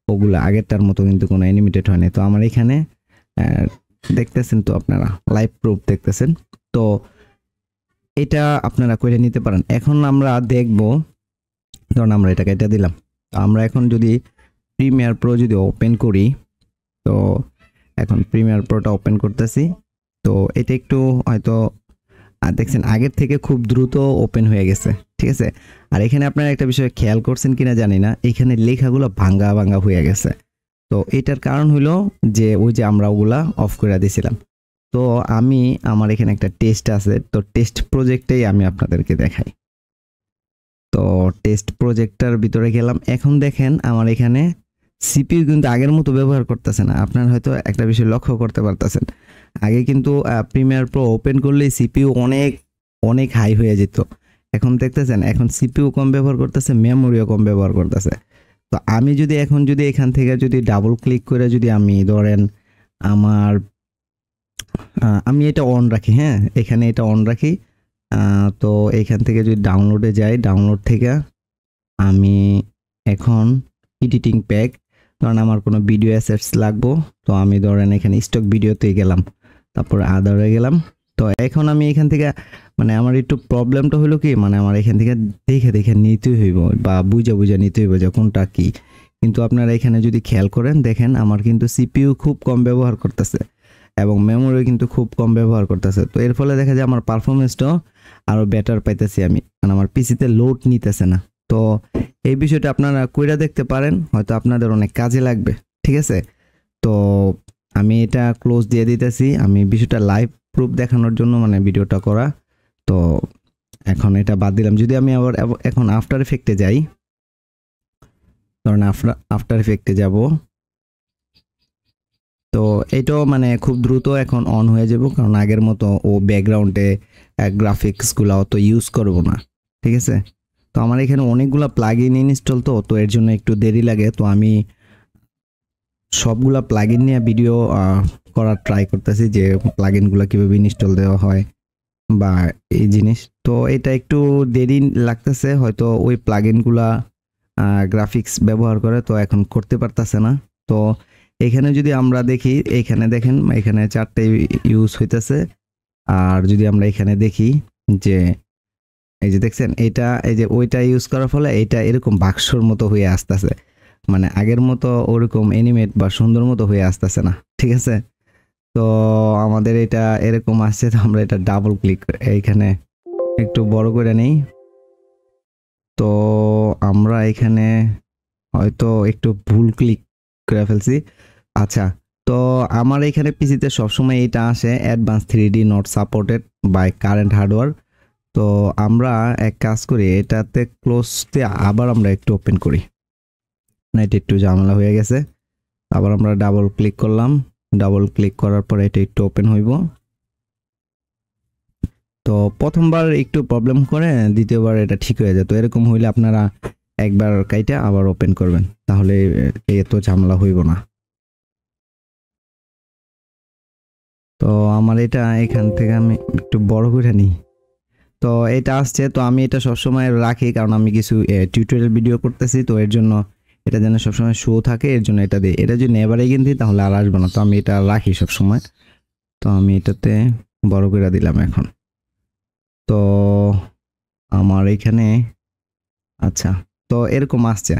ওগুলো আগেরটার মতো কিন্তু কোনো অ্যানিমেটেড হয়নি। তো আমার এখানে দেখতেছেন তো আপনারা লাইভ প্রুফ দেখতেছেন। তো এটা আপনারা করে নিতে পারেন। এখন আমরা দেখব, ধরুন আমরা এটা কেটে দিলাম। তো আমরা এখন যদি প্রিমিয়ার প্রো যদি ওপেন করি, তো এখন প্রিমিয়ার প্রোটা ওপেন করতেছি। তো এটা একটু হয়তো দেখছেন আগের থেকে খুব দ্রুত ওপেন হয়ে গেছে, ঠিক আছে। আর এখানে আপনারা একটা বিষয় খেয়াল করছেন কিনা জানি না, এখানে লেখাগুলো ভাঙ্গা ভাঙ্গা হয়ে গেছে। তো এটার কারণ হলো যে ওই যে আমরা ওগুলা অফ করে দিয়েছিলাম। তো আমি আমার এখানে একটা টেস্ট আছে, তো টেস্ট প্রজেক্টেই আমি আপনাদেরকে দেখাই। তো টেস্ট প্রজেক্টটার ভিতরে গেলাম। এখন দেখেন আমার এখানে সিপিইউ কিন্তু আগের মতো ব্যবহার করতেছে না। আপনারা হয়তো একটা বিষয় লক্ষ্য করতে পারতেছেন, আগে কিন্তু প্রিমিয়ার প্রো ওপেন করলেই সিপিইউ অনেক অনেক হাই হয়ে যেত। এখন দেখতেছেন এখন সিপিইউ কম ব্যবহার করতেছে, মেমোরিও কম ব্যবহার করতেছে। তো আমি যদি এখন যদি এখান থেকে যদি ডাবল ক্লিক করে যদি আমি ধরেন আমার আমি এটা অন রাখি, হ্যাঁ এখানে এটা অন রাখি। তো এখান থেকে যদি ডাউনলোডে যাই, ডাউনলোড থেকে আমি এখন এডিটিং প্যাক, ধরেন আমার কোনো ভিডিও অ্যাসেটস লাগবো, তো আমি ধরেন এখানে স্টক ভিডিওতে গেলাম, তারপর আদারে গেলাম। তো এখন আমি এখান থেকে মানে আমার একটু প্রবলেমটা হলো কি, মানে আমার এখান থেকে দেখে দেখে নিতে হইব বা বুঝে বুঝে নিতে হইব যে কোনটা কি। কিন্তু আপনারা এখানে যদি খেয়াল করেন দেখেন আমার কিন্তু সিপিইউ খুব কম ব্যবহার করতেছে এবং মেমোরি কিন্তু খুব কম ব্যবহার করতেছে। তো এর ফলে দেখা যায় আমার পারফরমেন্সটাও আরও বেটার পাইতেছি আমি, মানে আমার পিসিতে লোড নিতেছে না। তো এই বিষয়টা আপনারা কইরা দেখতে পারেন, হয়তো আপনাদের অনেক কাজে লাগবে, ঠিক আছে। তো আমি এটা ক্লোজ দিয়ে দিতেছি, আমি বিষয়টা লাইভ প্রুফ দেখানোর জন্য মানে ভিডিওটা করা। তো এখন এটা বাদ দিলাম। যদি আমি আবার এখন আফটার ইফেক্টে যাই, ধরুন আফটার ইফেক্টে যাব, তো এটাও মানে খুব দ্রুত এখন অন হয়ে যাব, কারণ আগের মতো ও ব্যাকগ্রাউন্ডে গ্রাফিক্সগুলো অত ইউজ করব না, ঠিক আছে। তো আমার এখানে অনেকগুলো প্লাগইন ইনস্টল, তো এর জন্য একটু দেরি লাগে। তো আমি সবগুলা প্লাগইন নিয়ে ভিডিও করার ট্রাই করতেছি যে প্লাগইনগুলো কীভাবে ইনস্টল দেওয়া হয় বা এই জিনিস। তো এটা একটু দেরি লাগতেছে, হয়তো ওই প্লাগইনগুলা গ্রাফিক্স ব্যবহার করে, তো এখন করতে পারতেছে না। তো এখানে যদি আমরা দেখি, এখানে দেখেন এখানে 4টে ইউজ হইতেছে। আর যদি আমরা এখানে দেখি যে এই যে দেখছেন এটা, এই যে ওইটা ইউজ করার ফলে এটা এরকম বাক্সর মতো হয়ে আসতেছে, মানে আগের মতো ওরকম অ্যানিমেট বা সুন্দর মতো হয়ে আসতেছে না, ঠিক আছে। তো আমাদের এটা এরকম আসছে। তো আমরা এটা ডাবল ক্লিক এইখানে একটু বড় করে নেই। তো আমরা এখানে হয়তো একটু ভুল ক্লিক করে ফেলছি। আচ্ছা, তো আমার এখানে পিসিতে সবসময় এটা আসে advance 3D not supported by current hardware. তো আমরা এক কাজ করি, এটাতে ক্লোজ দিয়ে আবার আমরা একটু ওপেন করি, না এটা একটু ঝামেলা হয়ে গেছে। আবার আমরা ডাবল ক্লিক করলাম, ডাবল ক্লিক করার পরে এটা একটু ওপেন হইব। তো প্রথমবার একটু প্রবলেম করে, দ্বিতীয়বার এটা ঠিক হয়ে যায়। তো এরকম হইলে আপনারা একবার কাইটা আবার ওপেন করবেন, তাহলে এত ঝামেলা হইব না। তো আমার এটা এখান থেকে আমি একটু বড় করে নিই। তো এটা আসছে, তো আমি এটা সবসময় রাখি, কারণ আমি কিছু টিউটোরিয়াল ভিডিও করতেছি, তো এর জন্য এটা যেন সবসময় শো থাকে, এর জন্য এটা দিই। এটা যদি নেভার এগেইন দিই তাহলে আর আসবে না, তো আমি এটা রাখি সবসময়। তো আমি এটাতে বড় করে দিলাম এখন। তো আমার এখানে আচ্ছা, তো এরকম আসছে।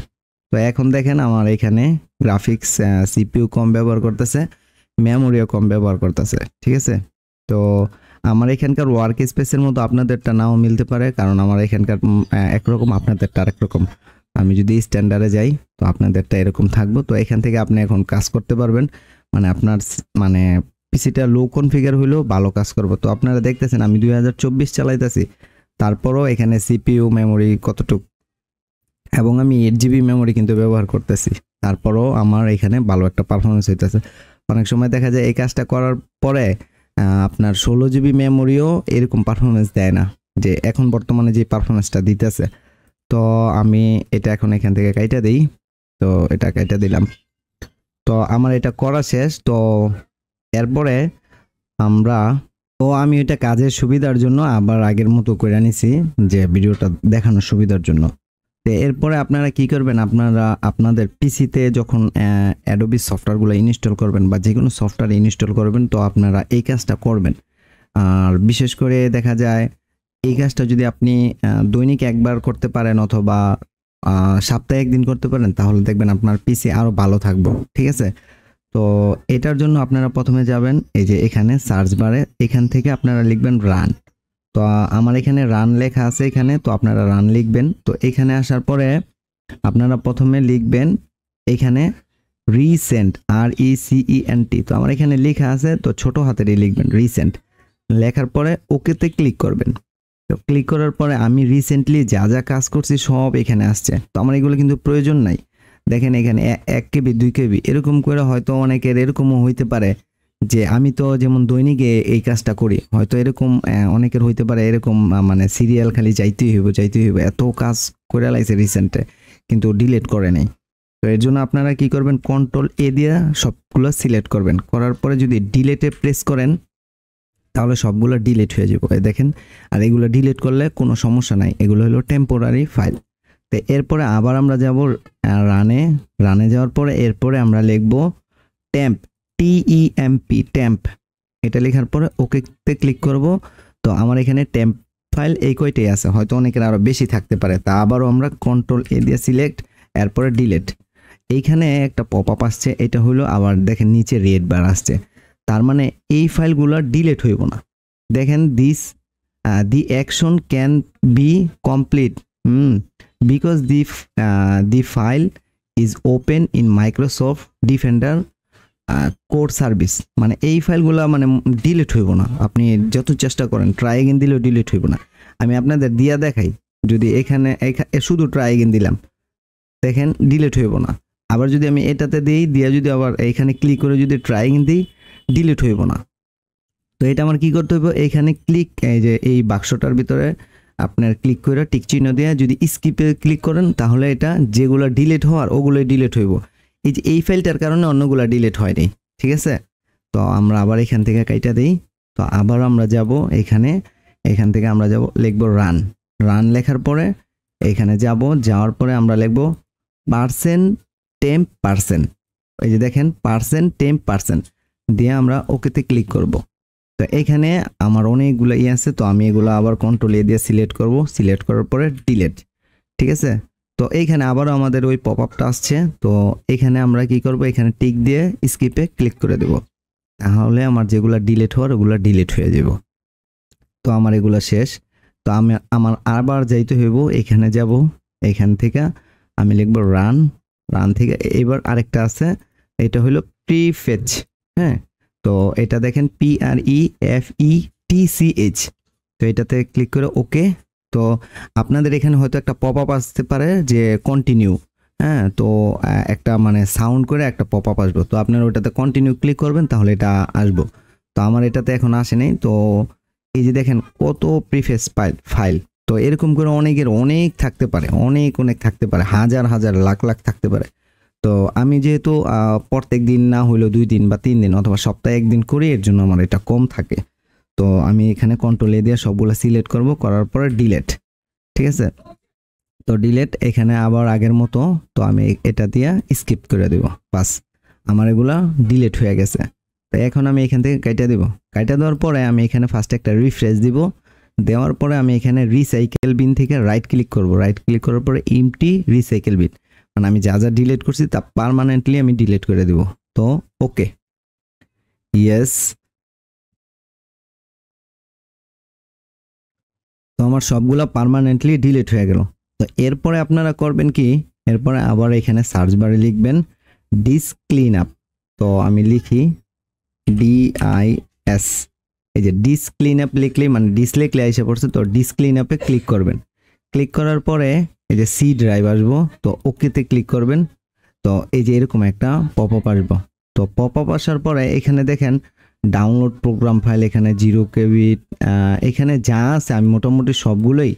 তো এখন দেখেন আমার এখানে গ্রাফিক্স সিপিইউ কম ব্যবহার করতেছে, মেমোরিও কম ব্যবহার করতেছে, ঠিক আছে। তো আমার এখানকার ওয়ার্ক স্পেসের মতো আপনাদেরটা নাও মিলতে পারে, কারণ আমার এখানকার একরকম, আপনাদেরটা আরেক রকম। আমি যদি স্ট্যান্ডার্ডে যাই তো আপনাদেরটা এরকম থাকবো। তো এখান থেকে আপনি এখন কাজ করতে পারবেন, মানে আপনার মানে পিসিটা লো কনফিগার হইলেও ভালো কাজ করবো। তো আপনারা দেখতেছেন আমি 2024 চালাইতেছি, তারপরও এখানে সিপিইউ মেমোরি কতটুকু, এবং আমি 8GB মেমোরি কিন্তু ব্যবহার করতেছি, তারপরও আমার এখানে ভালো একটা পারফরমেন্স হইতেছে। অনেক সময় দেখা যায় এই কাজটা করার পরে আপনার 16GB মেমোরিও এরকম পারফরমেন্স দেয় না, যে এখন বর্তমানে যে পারফরমেন্সটা দিতেছে। তো আমি এটা এখন এখান থেকে কাইটা দিই। তো এটা কাইটা দিলাম। তো আমার এটা করা শেষ। তো এরপরে আমরা তো আমি এটা কাজের সুবিধার জন্য আবার আগের মতো করে নিছি, যে ভিডিওটা দেখানোর সুবিধার জন্য। তো এরপরে আপনারা কি করবেন, আপনারা আপনাদের পিসিতে যখন অ্যাডোবি সফটওয়্যারগুলো ইনস্টল করবেন বা যে কোনো সফটওয়্যার ইনস্টল করবেন, তো আপনারা এই কাজটা করবেন। আর বিশেষ করে দেখা যায় এই কাজটা যদি আপনি দৈনিক একবার করতে পারেন অথবা সপ্তাহে একদিন করতে পারেন, তাহলে দেখবেন আপনার পিসি আরও ভালো থাকবে। ঠিক আছে, তো এটার জন্য আপনারা প্রথমে যাবেন এই যে এখানে সার্চ বারে, এখান থেকে আপনারা লিখবেন রান। তো আমার এখানে রান লেখা আছে এখানে, তো আপনারা রান লিখবেন। তো এখানে আসার পরে আপনারা প্রথমে লিখবেন এখানে রিসেন্ট, RECENT। তো আমার এখানে লেখা আছে, তো ছোট হাতেরই লিখবেন রিসেন্ট। লেখার পরে ওকেতে ক্লিক করবেন। তো ক্লিক করার পরে আমি রিসেন্টলি যা যা কাজ করছি সব এখানে আসছে। তো আমার এগুলো কিন্তু প্রয়োজন নাই। দেখেন এখানে 1 KB 2 KB এরকম করে, হয়তো অনেকের এরকমও হইতে পারে যে আমি তো যেমন দৈনিক এই কাজটা করি, হয়তো এরকম অনেকের হইতে পারে এরকম মানে সিরিয়াল খালি যাইতেই হইব, এত কাজ করে লাইছে রিসেন্টে কিন্তু ডিলিট করে নাই। তো এর জন্য আপনারা কি করবেন, Ctrl A দিয়ে সবগুলো সিলেক্ট করবেন। করার পরে যদি ডিলিটে প্রেস করেন তাহলে সবগুলো ডিলিট হয়ে যাবে, দেখেন। আর এগুলো ডিলিট করলে কোনো সমস্যা নাই, এগুলো হলো টেম্পোরারি ফাইল। তো এরপরে আবার আমরা যাব রানে যাওয়ার পরে এরপরে আমরা লিখব টেম্প, TEMP টেম্প। এটা লেখার পরে ওকেতে ক্লিক করব। তো আমার এখানে টেম্প ফাইল এই কয়টাই আছে, হয়তো অনেকের আরও বেশি থাকতে পারে। তা আবারও আমরা Ctrl A দিয়ে সিলেক্ট, এরপরে ডিলিট। এইখানে একটা পপ আপ আসছে, এটা হলো আবার দেখেন নিচে রেড বার আসছে, তার মানে এই ফাইলগুলো ডিলিট হইব না। দেখেন দি action can be complete because the file is open in Microsoft defender code service. মানে এই ফাইলগুলো মানে ডিলিট হইব না, আপনি যত চেষ্টা করেন ট্রাই এগেন দিলেও ডিলিট হইব না। আমি আপনাদের দিয়া দেখাই, যদি এখানে শুধু ট্রাই এগেন দিলাম, দেখেন ডিলিট হইব না। আবার যদি আমি এটাতে দিই, দিয়া যদি আবার এইখানে ক্লিক করে যদি ট্রাই এগেন দিই, ডিলিট হইব না। তো এটা আমার কি করতে হইব, এইখানে ক্লিক, এই যে এই বাক্সটার ভিতরে আপনার ক্লিক করে টিক চিহ্ন দিয়ে যদি স্কিপে ক্লিক করেন, তাহলে এটা যেগুলো ডিলিট হওয়ার ওগুলোই ডিলিট হইব। এই যে এই ফাইলটার কারণে অন্যগুলো ডিলিট হয়নি। ঠিক আছে, তো আমরা আবার এখান থেকে কাইটা দিই। তো আবার আমরা যাব এখান থেকে আমরা যাব লিখব রান লেখার পরে এখানে যাওয়ার পরে আমরা লিখব %temp। এই যে দেখেন %temp দিয়ে আমরা ওকেতে ক্লিক করব। তো এখানে আমার অনেকগুলো আছে, তো আমি এগুলো আবার Ctrl A দিয়ে সিলেক্ট করব। সিলেক্ট করার পরে ডিলিট। ঠিক আছে, তো এইখানে আবারও আমাদের ওই পপ আপটা আসছে। তো এখানে আমরা কি করব, এখানে টিক দিয়ে স্কিপে ক্লিক করে দেব, তাহলে আমার যেগুলো ডিলিট হওয়ার ওগুলো ডিলিট হয়ে যাব। তো আমার এগুলো শেষ। তো আমার আবার যাইতে হইব, এখানে যাব, এখান থেকে আমি লিখব রান থেকে এবার আরেকটা আছে, এটা হলো প্রিফেচ। হ্যাঁ, তো এটা দেখেন PREFETCH। তো এটাতে ক্লিক করে ওকে। তো আপনাদের এখানে হয়তো একটা পপ আপ আসতে পারে যে কন্টিনিউ, হ্যাঁ, তো একটা মানে সাউন্ড করে একটা পপ আপ আসবে, তো আপনারা ওটাতে কন্টিনিউ ক্লিক করবেন, তাহলে এটা আসবো। তো আমার এটাতে এখন আসে নাই। তো এই যে দেখেন কত প্রিফেস ফাইল। তো এরকম করে অনেকের অনেক থাকতে পারে, অনেক থাকতে পারে, হাজার লাখ থাকতে পারে। তো আমি যেহেতু প্রত্যেক দিন না হইলো 2 দিন বা 3 দিন অথবা সপ্তাহে 1 দিন করি, এর জন্য আমার এটা কম থাকে। তো আমি এখানে Ctrl A দিয়ে সবগুলো সিলেক্ট করব, করার পরে ডিলিট। ঠিক আছে, তো ডিলিট, এখানে আবার আগের মতো। তো আমি এটা দিয়ে স্কিপ করে দেব, বাস আমার এগুলা ডিলিট হয়ে গেছে। তো এখন আমি এখান থেকে কাটা দেব। কাটা দেওয়ার পরে আমি এখানে ফার্স্ট একটা রিফ্রেশ দিব। দেওয়ার পরে আমি এখানে রিসাইকেল বিন থেকে রাইট ক্লিক করব। রাইট ক্লিক করার পরে এমটি রিসাইকেল বিন, মানে আমি যা যা ডিলিট করছি তা পার্মানেন্টলি আমি ডিলিট করে দেব। তো ওকে, ইয়েস। তো আমার সবগুলা পার্মানেন্টলি ডিলিট হয়ে গেল। তো এরপরে আপনারা করবেন কি, এরপরে আবার এখানে সার্চ বারে লিখবেন ডিস্ক ক্লিন আপ। তো আমি লিখি DIS, এই যে ডিস্ক ক্লিন আপ লিখলে মানে ডিস লিখলে এসে পড়ছে। তো ডিস্ক ক্লিন আপে ক্লিক করবেন। ক্লিক করার পরে এই যে সি ড্রাইভ আসবো, তো ওকেতে ক্লিক করবেন। তো এই যে এরকম একটা পপ আপ আসবো। তো পপ আপ আসার পরে এখানে দেখেন ডাউনলোড প্রোগ্রাম ফাইল, এখানে 0 KB, এখানে যা আছে আমি মোটামুটি সবগুলোই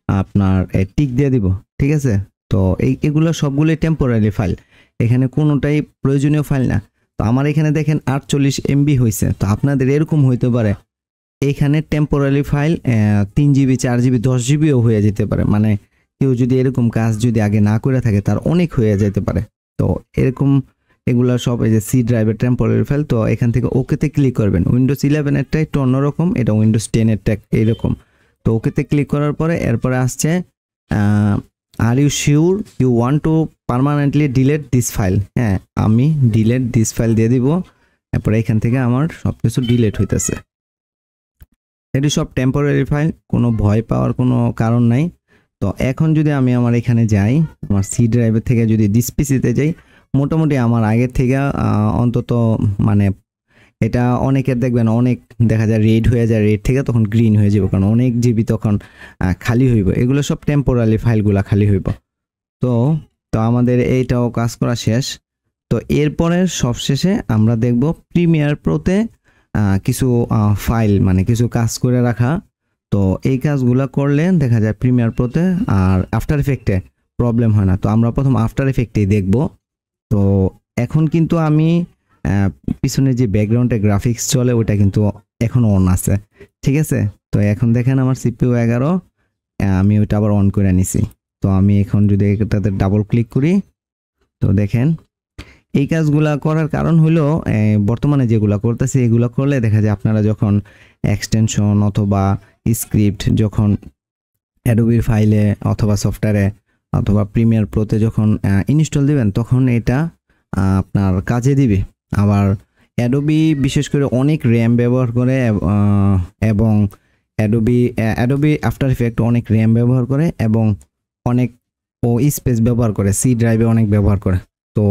আপনার টিক দিয়ে দিব। ঠিক আছে, তো এগুলো সবগুলোই টেম্পোরারি ফাইল, এখানে কোনোটাই প্রয়োজনীয় ফাইল না। তো আমার এখানে দেখেন 48 MB হয়েছে। তো আপনাদের এরকম হইতে পারে এইখানে temporary file 3 GB 4 GB 10 GB ও হয়ে যেতে পারে, মানে কেউ যদি এরকম কাজ যদি আগে না করে থাকে তার অনেক হয়ে যেতে পারে। তো এরকম এগুলা সব এই যে সি ড্রাইভের টেম্পোরারি ফাইল। তো এখান থেকে ওকেতে ক্লিক করবেন। উইন্ডোজ 11 এরটা একটু অন্যরকম, এটা উইন্ডোজ 10 এরটা এইরকম। তো ওকেতে ক্লিক করার পরে এরপরে আসছে are you sure you want to permanently delete this file. হ্যাঁ, আমি ডিলেট দিস ফাইল দিয়ে দিব। এরপরে এখান থেকে আমার সব কিছু ডিলেট হইতেছে। এটি সব টেম্পোরারি ফাইল, কোনো ভয় পাওয়ার কোনো কারণ নাই। তো এখন যদি আমি আমার এখানে যাই, আমার সি ড্রাইভের থেকে যদি দিস পিসিতে যাই, মোটামুটি আমার আগের থেকে অন্তত মানে এটা অনেকের দেখবেন অনেক দেখা যায় রেড হয়ে যায়, রেড থেকে তখন গ্রিন হয়ে যাবে, কারণ অনেক জিবি তখন খালি হইব। এগুলো সব টেম্পোরারি ফাইলগুলো খালি হইব। তো তো আমাদের এইটাও কাজ করা শেষ। তো এরপরে সবশেষে আমরা দেখব প্রিমিয়ার প্রোতে কিছু ফাইল মানে কিছু কাজ করে রাখা। তো এই কাজগুলো করলে দেখা যায় প্রিমিয়ার প্রোতে আর আফটার ইফেক্টে প্রবলেম হয় না। তো আমরা প্রথম আফটার ইফেক্টেই দেখব। তো এখন কিন্তু আমি পিছনে যে ব্যাকগ্রাউন্ডে গ্রাফিক্স চলে ওটা কিন্তু এখনো অন আছে, ঠিক আছে। তো এখন দেখেন আমার CPU 11, আমি ওটা আবার অন করে নিছি। তো আমি এখন যদি এটাতে ডাবল ক্লিক করি, তো দেখেন এই কাজগুলা করার কারণ হলো বর্তমানে যেগুলা করতেছি এগুলা করলে দেখা যায় আপনারা যখন এক্সটেনশন অথবা স্ক্রিপ্ট যখন অ্যাডোবির ফাইলে অথবা সফটওয়্যারে অথবা প্রিমিয়ার প্রোতে যখন ইনস্টল দিবেন তখন এটা আপনার কাজে দিবে। আবার অ্যাডোবি বিশেষ করে অনেক র্যাম ব্যবহার করে এবং অ্যাডোবি আফটার ইফেক্ট অনেক র্যাম ব্যবহার করে এবং অনেক স্পেস ব্যবহার করে, সি ড্রাইভে অনেক ব্যবহার করে। তো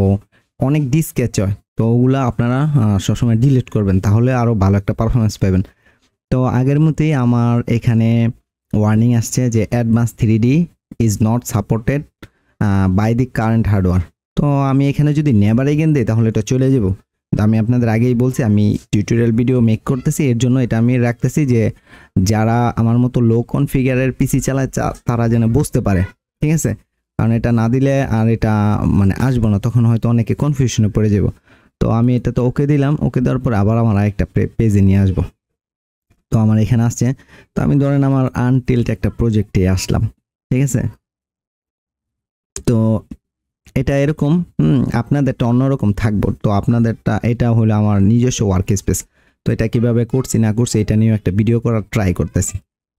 অনেক ডিস্ক হয়। তো ওগুলা আপনারা সবসময় ডিলিট করবেন, তাহলে আরও ভালো একটা পারফরমেন্স পাবেন। তো আগের মতোই আমার এখানে ওয়ার্নিং আসছে যে advance 3D is not supported by the current hardware. তো আমি এখানে যদি নেভার এগেন দিই তাহলে এটা চলে যাব। আমি আপনাদের আগেই বলছি আমি টিউটোরিয়াল ভিডিও মেক করতেছি, এর জন্য এটা আমি রাখতেছি যে যারা আমার মতো লো কনফিগারের পিসি চালায় তারা যেন বুঝতে পারে, ঠিক আছে। কারণ এটা না দিলে আর এটা মানে আসবো না, তখন হয়তো অনেকে কনফিউশনে পড়ে যাব। তো আমি এটা তো ওকে দিলাম, ওকে দেওয়ার পর আবার আমার আরেকটা পেজে নিয়ে আসবো। তো আমার এখানে আসছে। তো আমি ধরেন আমার আনটিল্ড একটা প্রজেক্টে আসলাম, ঠিক আছে। তো এটা এরকম আপনাদেরটা অন্যরকম থাকবো। তো আপনাদেরটা এটা হলো আমার নিজস্ব ওয়ার্ক স্পেস। তো এটা কিভাবে করছি না করছি এটা নিয়েও একটা ভিডিও করার ট্রাই করতেছি।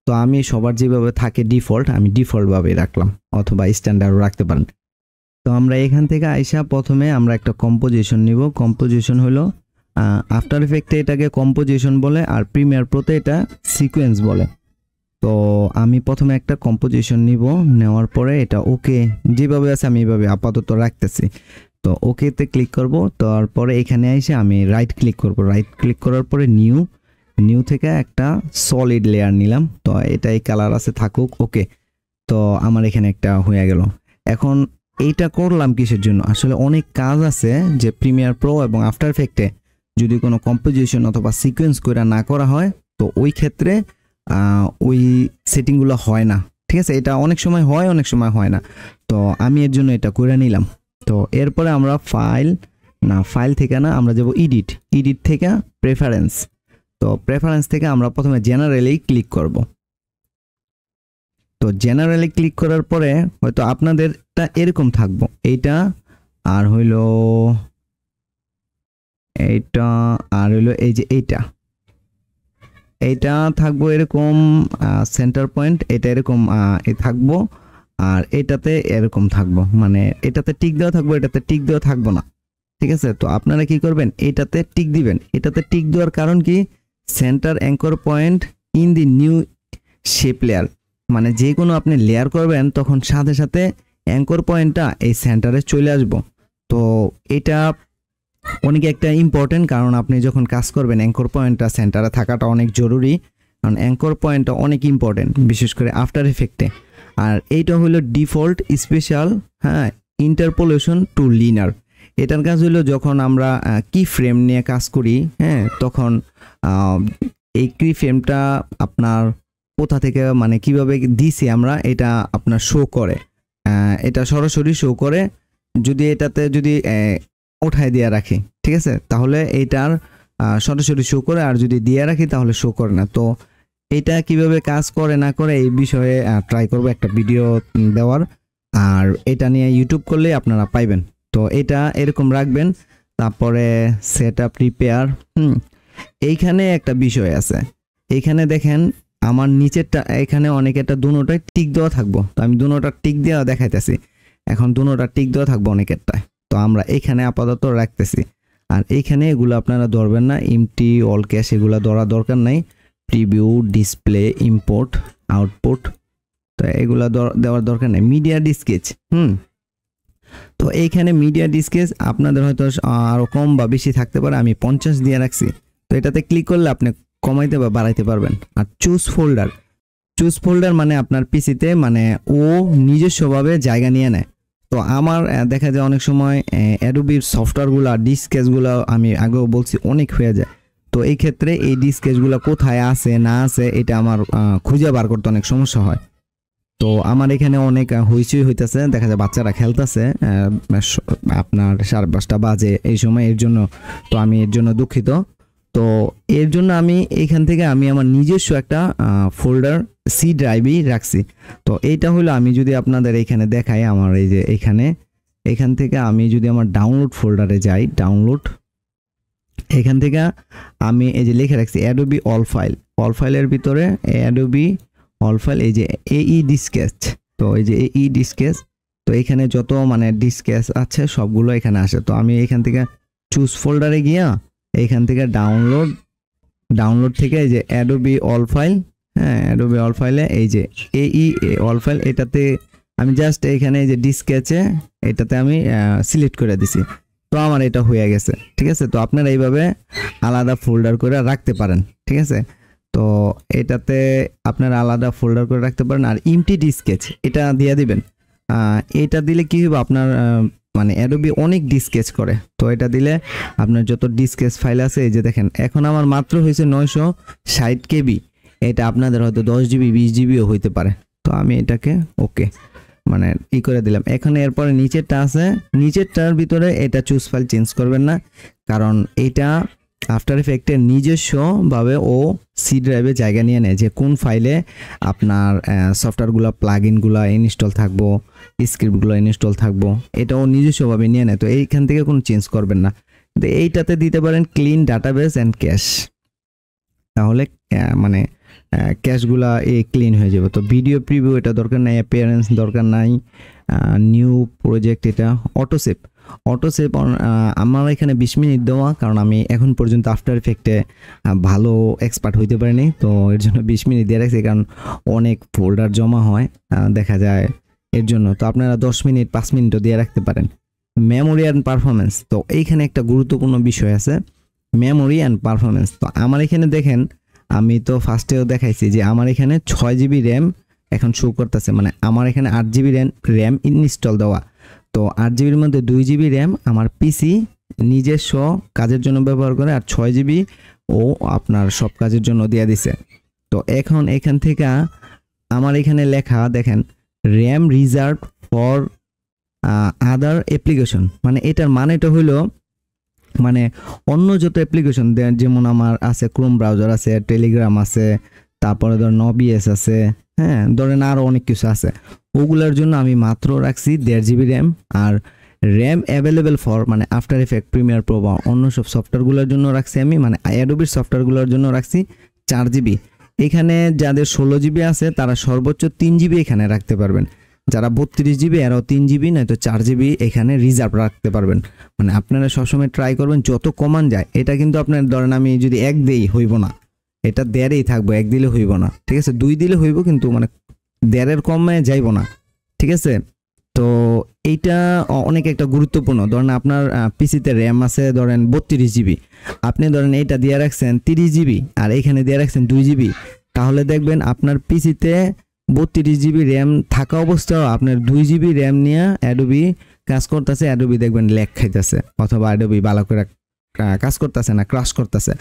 তো আমি সবার যেভাবে থাকে ডিফল্ট, আমি ডিফল্টভাবেই রাখলাম, অথবা স্ট্যান্ডার্ডও রাখতে পারেন। তো আমরা এখান থেকে আইসা প্রথমে আমরা একটা কম্পোজিশন নিব। কম্পোজিশন হলো আফটার ইফেক্টে এটাকে কম্পোজিশন বলে, আর প্রিমিয়ার প্রোতে এটা সিকোয়েন্স বলে। তো আমি প্রথমে একটা কম্পোজিশন নিব, নেওয়ার পরে এটা ওকে যেভাবে আছে আমি এইভাবে আপাতত রাখতেছি। তো ওকেতে ক্লিক করব, তারপরে এখানে এসে আমি রাইট ক্লিক করব। রাইট ক্লিক করার পরে নিউ থেকে একটা সলিড লেয়ার নিলাম। তো এটাই কালার আছে থাকুক, ওকে। তো আমার এখানে একটা হয়ে গেল। এখন এইটা করলাম কিসের জন্য? আসলে অনেক কাজ আছে যে প্রিমিয়ার প্রো এবং আফটার ইফেক্টে যদি কোনো কম্পোজিশন অথবা সিকোয়েন্স করে না করা হয় তো ওই ক্ষেত্রে ওই সেটিংগুলো হয় না, ঠিক আছে। এটা অনেক সময় হয়, অনেক সময় হয় না। তো আমি এর জন্য এটা করে নিলাম। তো এরপরে আমরা ফাইল থেকে না আমরা যাব এডিট থেকে প্রেফারেন্স। তো প্রেফারেন্স থেকে আমরা প্রথমে জেনারেলি ক্লিক করব। তো জেনারেলি ক্লিক করার পরে হয়তো আপনাদেরটা এরকম থাকবো, এইটা আর হইলো এইটা আর হইলো এই যে এইটা থাকবো এরকম সেন্টার পয়েন্ট, এটা এরকম থাকবো, আর এটাতে এরকম থাকবো, মানে এটাতে টিক দেওয়া থাকবো, এটাতে টিক দেওয়া থাকবো না, ঠিক আছে। তো আপনারা কি করবেন, এটাতে টিক দিবেন। এটাতে টিক দেওয়ার কারণ কি, centre anchor point in the new shape layer, মানে যে কোনো আপনি লেয়ার করবেন তখন সাথে সাথে অ্যাঙ্কর পয়েন্টটা এই সেন্টারে চলে আসবো। তো এটা অনেক একটা ইম্পর্টেন্ট, কারণ আপনি যখন কাজ করবেন অ্যাঙ্কর পয়েন্টটা সেন্টারে থাকাটা অনেক জরুরি, কারণ অ্যাঙ্কর পয়েন্টটা অনেক ইম্পর্টেন্ট বিশেষ করে আফটার ইফেক্টে। আর এইটা হলো default spatial interpolation to linear. এটার কাজ হলো যখন আমরা কি ফ্রেম নিয়ে কাজ করি, তখন এই কি ফ্রেমটা আপনার কোথা থেকে মানে কিভাবে দিছি আমরা এটা আপনার শো করে, এটা সরাসরি শো করে। যদি এটাতে যদি উঠায় দিয়ে রাখি, ঠিক আছে, তাহলে এইটার সরাসরি শো করে, আর যদি দিয়ে রাখি তাহলে শো করে না। তো এটা কিভাবে কাজ করে না করে এই বিষয়ে ট্রাই করব একটা ভিডিও দেওয়ার, আর এটা নিয়ে ইউটিউব করলে আপনারা পাইবেন। তো এটা এরকম রাখবেন। তারপরে সেট আপ রিপেয়ার, এইখানে একটা বিষয় আছে। এইখানে দেখেন আমার নিচেরটা, এখানে অনেকেরটা দুটোটাই টিক দেওয়া থাকবো, তো আমি দুটোটা টিক দেওয়া দেখাইতেছি। এখন দুটোটা টিক দেওয়া থাকবো অনেকেরটায়, তো আমরা এখানে আপাতত রাখতেছি। আর এইখানে এগুলো আপনারা ধরবেন না, এমটি অল ক্যাশ এগুলো ধরা দরকার নাই। প্রিভিউ, ডিসপ্লে, ইম্পোর্ট, আউটপুট, তো এগুলো দেওয়ার দরকার নেই। মিডিয়া ডিসকেজ, তো এইখানে মিডিয়া ডিসকেজ আপনাদের হয়তো আরও কম বা বেশি থাকতে পারে, আমি 50 দিয়ে রাখছি। তো এটাতে ক্লিক করলে আপনি কমাইতে বা বাড়াইতে পারবেন। আর চুজ ফোল্ডার মানে আপনার পিসিতে মানে ও নিজস্বভাবে জায়গা নিয়ে নেয়। তো আমার দেখা যায় অনেক সময় অ্যাডোবির সফটওয়্যারগুলো, ডিসকেজগুলো আমি আগেও বলছি অনেক হয়ে যায়। তো এই ক্ষেত্রে এই ডিসকেজগুলো কোথায় আছে না আছে এটা আমার খুঁজে বার করতে অনেক সমস্যা হয়। তো আমার এখানে অনেক হইচই হইতেছে, দেখা যায় বাচ্চারা খেলতেছে আপনার 5:30 বাজে এই সময়, এর জন্য। তো আমি এর জন্য দুঃখিত। তো এর জন্য আমি এখান থেকে আমি আমার নিজস্ব একটা ফোল্ডার সি ড্রাইভই রাখছি। তো এইটা হলো, আমি যদি আপনাদের এখানে দেখাই, আমার এই যে এখান থেকে আমি যদি আমার ডাউনলোড ফোল্ডারে যাই, ডাউনলোড, এখান থেকে আমি এই যে লিখে রাখছি অ্যাডোবি অল ফাইলের ভিতরে অ্যাডোবি অল ফাইল, এই যে এই ডিসকেজ। তো এই যে এই ডিসকেজ, তো এখানে যত মানে ডিসকেজ আছে সবগুলো এখানে আসে। তো আমি এখান থেকে চুজ ফোল্ডারে গিয়া এইখান থেকে ডাউনলোড থেকে এই যে Adobe all file, Adobe all ফাইলে এই যে অল ফাইল, এটাতে আমি জাস্ট এইখানে এই যে ডিসকেজে এটাতে আমি সিলেক্ট করে দিছি। তো আমার এটা হয়ে গেছে, ঠিক আছে। তো আপনারা এইভাবে আলাদা ফোল্ডার করে রাখতে পারেন, ঠিক আছে। তো এটাতে আপনারা আলাদা ফোল্ডার করে রাখতে পারেন। আর এমটি ডিসকেজ এটা দিয়ে দিবেন। এটা দিলে কি হবে, আপনার মানে অ্যাডোবি অনেক ডিসকেজ করে। তো এটা দিলে আপনার যত ডিসকেজ ফাইল আছে, এই যে দেখেন এখন আমার মাত্র হয়েছে 960 কেবি। এটা আপনাদের হয়তো 10 জিবি 20 জিবিও হইতে পারে। তো আমি এটাকে ওকে মানে করে দিলাম। এখন এরপরে নিচেরটা আছে, নিচেরটার ভিতরে এটা চুজ ফাইল চেঞ্জ করবেন না, কারণ এটা আফটার এফেক্টের নিজস্বভাবে ও সি ড্রাইভে জায়গা নিয়ে নেয়, যে কোন ফাইলে আপনার সফটওয়্যারগুলো প্লাগইনগুলো ইনস্টল থাকবো, স্ক্রিপ্টগুলো ইনস্টল থাকবো, এটাও নিজস্বভাবে নিয়ে নেয়। তো এইখান থেকে কোনো চেঞ্জ করবেন না। তো এইটাতে দিতে পারেন ক্লিন ডাটাবেস অ্যান্ড ক্যাশ, তাহলে মানে ক্যাশগুলা ক্লিন হয়ে যাবে। তো ভিডিও প্রিভিউ এটা দরকার নাই, অ্যাপিয়ারেন্স দরকার নাই, নিউ প্রজেক্ট এটা অটোসেভ আমার এখানে 20 মিনিট দেওয়া, কারণ আমি এখন পর্যন্ত আফটার এফেক্টে ভালো এক্সপার্ট হইতে পারিনি। তো এর জন্য 20 মিনিট দিয়ে রাখছি, কারণ অনেক ফোল্ডার জমা হয় দেখা যায়, এর জন্য। তো আপনারা 10 মিনিট 5 মিনিটও দিয়ে রাখতে পারেন। মেমোরি অ্যান্ড পারফরমেন্স, তো এইখানে একটা গুরুত্বপূর্ণ বিষয় আছে, মেমোরি অ্যান্ড পারফরমেন্স। তো আমার এখানে দেখেন, আমি তো ফার্স্টেও দেখাইছি যে আমার এখানে 6 জিবি র্যাম এখন শো করতেছে, মানে আমার এখানে 8 জিবি র্যাম ইনস্টল দেওয়া। তো 8 জিবির মধ্যে 2 জিবি র্যাম আমার পিসি নিজস্ব কাজের জন্য ব্যবহার করে, আর 6 জিবি ও আপনার সব কাজের জন্য দিয়ে দিছে। তো এখন এখান থেকে আমার এখানে লেখা দেখেন, RAM reserve for other application, মানে এটার মানেটা হলো মানে অন্য যত অ্যাপ্লিকেশন যেমন আমার আছে, ক্রোম ব্রাউজার আছে, টেলিগ্রাম আছে, তারপরে ধরেন OBS আছে, ধরেন আরও অনেক কিছু আছে, ওগুলোর জন্য আমি মাত্র রাখছি 1.5 জিবি র্যাম। আর র্যাম অ্যাভেলেবেল ফর মানে আফটার এফেক্ট, প্রিমিয়ার প্রো বা অন্য সব সফটওয়্যারগুলোর জন্য রাখছি আমি, মানে অ্যাডোবির সফটওয়্যারগুলোর জন্য রাখছি 4 জিবি। এখানে যাদের 16 জিবি আছে তারা সর্বোচ্চ 3 জিবি এখানে রাখতে পারবেন। যারা 32 জিবি আরও 3 জিবি নয়তো 4 জিবি এখানে রিজার্ভ রাখতে পারবেন। মানে আপনারা সবসময় ট্রাই করবেন যত কমান যায়। এটা কিন্তু আপনার ধরেন আমি যদি 1 দেই হইব না, এটা 1.5 থাকবো, 1 দিলে হইব না, ঠিক আছে। 2 দিলে হইব, কিন্তু মানে 1.5-এর কমে যাইব না, ঠিক আছে। তো এইটা অনেক একটা গুরুত্বপূর্ণ। ধরেন আপনার পিসিতে র্যাম আছে ধরেন 32 জিবি, আপনি ধরেন এইটা দিয়ে রাখছেন 30 জিবি আর এইখানে দিয়ে রাখছেন 2 জিবি, তাহলে দেখবেন আপনার পিসিতে 32 জিবি র্যাম থাকা অবস্থাও আপনার 2 জিবি র্যাম নিয়ে অ্যাডোবি কাজ করতেছে, অ্যাডোবি দেখবেন ল্যাগ খাইতেছে, অথবা অ্যাডোবি ভালো করে কাজ করতেছে না, ক্রাশ করতেছে।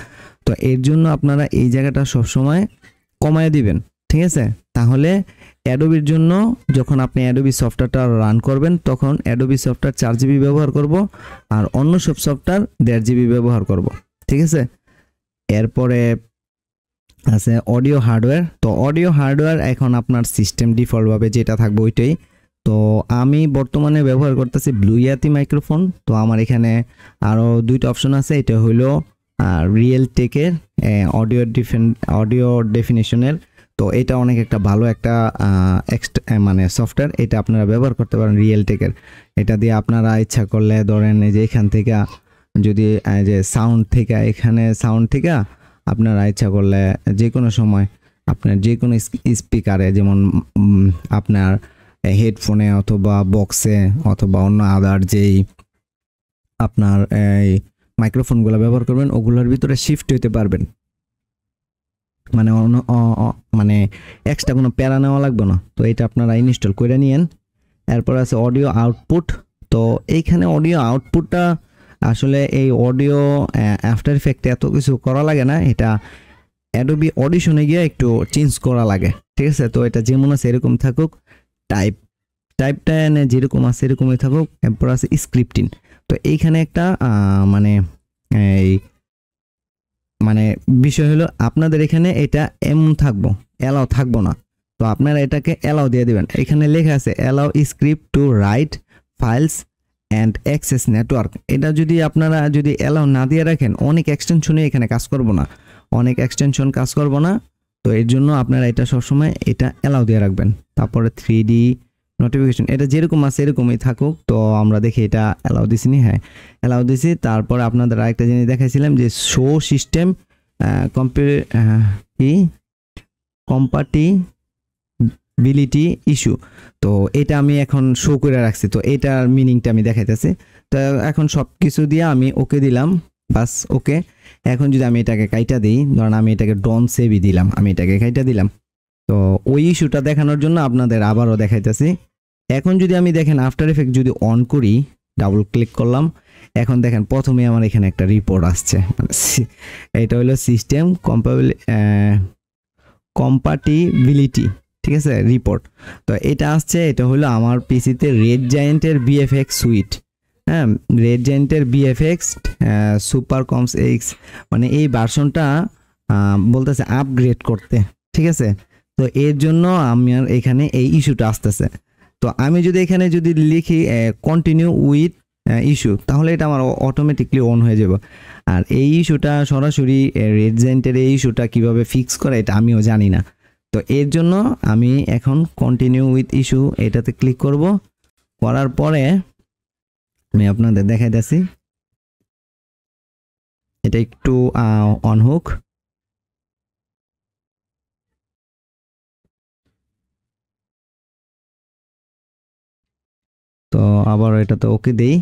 তো এর জন্য আপনারা এই জায়গাটা সবসময় কমায় দিবেন, ঠিক আছে। তাহলে অ্যাডোবির জন্য যখন আপনি অ্যাডোবি সফটওয়্যারটা রান করবেন, তখন অ্যাডোবি সফটওয়্যার 4 জিবি ব্যবহার করব, আর অন্য সব সফটওয়্যার 1.5 জিবি ব্যবহার করব, ঠিক আছে। এরপরে আছে অডিও হার্ডওয়্যার। তো অডিও হার্ডওয়্যার এখন আপনার সিস্টেম ডিফল্ট ভাবে যেটা থাকবে ওইটাই। তো আমি বর্তমানে ব্যবহার করতেছি ব্লু ইয়াতি মাইক্রোফোন। তো আমার এখানে আরো দুইটা অপশন আছে, এটা হলো রিয়েল টেকের অডিও ডেফিনেশনের। তো এটা অনেক একটা ভালো একটা মানে সফটওয়্যার, এটা আপনারা ব্যবহার করতে পারেন রিয়েল টেকের। এটা দিয়ে আপনারা ইচ্ছা করলে ধরেন এই যে এখান থেকে যদি যে সাউন্ড থেকে এখানে সাউন্ড থেকে আপনারা ইচ্ছা করলে যে কোনো সময় আপনার যে কোনো স্পিকারে, যেমন আপনার হেডফোনে অথবা বক্সে অথবা অন্য আদার যেই আপনার এই মাইক্রোফোনগুলো ব্যবহার করবেন ওগুলোর ভিতরে শিফট হইতে পারবেন। মানে মানে এক্সট্রা কোনো প্যারা নেওয়া লাগবে না। তো এটা আপনারা ইনস্টল করে নিয়েন। এরপর আছে অডিও আউটপুট। তো এইখানে অডিও আউটপুটটা আসলে এই অডিও আফটার ইফেক্টে এত কিছু করা লাগে না, এটা অ্যাডোবি অডিশনে গিয়ে একটু চেঞ্জ করা লাগে, ঠিক আছে। তো এটা যেমন আছে এরকম থাকুক, টাইপটা এনে যেরকম আছে এরকমই থাকুক। এরপর আছে স্ক্রিপ্টিং। তো এইখানে একটা মানে এই মানে বিষয় হলো আপনাদের এখানে এটা এমন থাকবো, অ্যালাউ থাকবো না। তো আপনারা এটাকে অ্যালাউ দিয়ে দিবেন। এখানে লেখা আছে allow script to write files and access network. এটা যদি আপনারা যদি অ্যালাউ না দিয়ে রাখেন অনেক এক্সটেনশনে এখানে কাজ করবো না, অনেক এক্সটেনশন কাজ করবো না। তো এর জন্য আপনারা এটা সবসময় এটা অ্যালাউ দিয়ে রাখবেন। তারপরে 3D নোটিফিকেশন, এটা যেরকম আছে এরকমই থাকুক। তো আমরা দেখি এটা অ্যালাউ দিছি নি, হ্যাঁ অ্যালাউ দিছি। তারপরে আপনাদের আরেকটা জিনিস দেখাইছিলাম যে শো সিস্টেম কম্পাটিবিলিটি ইস্যু। তো এটা আমি এখন শো করে রাখছি। তো এটার মিনিংটা আমি দেখাইতেছি। তো এখন সব কিছু দিয়ে আমি ওকে দিলাম, বাস ওকে। এখন যদি আমি এটাকে কাইটা দিই, ধরেন আমি এটাকে ডন সেভই দিলাম, আমি এটাকে কাইটা দিলাম। তো ওই ইস্যুটা দেখানোর জন্য আপনাদের আবারও দেখাইতেছি। এখন যদি আমি দেখেন আফটার ইফেক্ট যদি অন করি, ডাবল ক্লিক করলাম, এখন দেখেন প্রথমে আমার এখানে একটা রিপোর্ট আসছে, মানে এটা হলো সিস্টেম কম্পাটিবিলিটি, ঠিক আছে রিপোর্ট। তো এটা আসছে, এটা হলো আমার পিসিতে রেড জায়েন্টের বিএফএক্স সুইট, হ্যাঁ রেড জায়েন্টের বিএফএক্স সুপার কমস এক্স, মানে এই ভার্সনটা বলতেছে আপগ্রেড করতে, ঠিক আছে। তো এর জন্য আমার এখানে এই ইস্যুটা আসতেছে। তো আমি যদি এখানে যদি লিখি কন্টিনিউ উইথ ইস্যু, তাহলে এটা আমার অটোমেটিকলি অন হয়ে যাবে। আর এই ইস্যুটা সরাসরি রেড জায়েন্টের এই ইস্যুটা কীভাবে ফিক্স করে এটা আমিও জানি না। তো এর জন্য আমি এখন কন্টিনিউ উইথ ইস্যু এটাতে ক্লিক করব। করার পরে আমি আপনাদের দেখাইতেছি, এটা একটু অন হোক। তো আবার এটাতে ওকে দেই।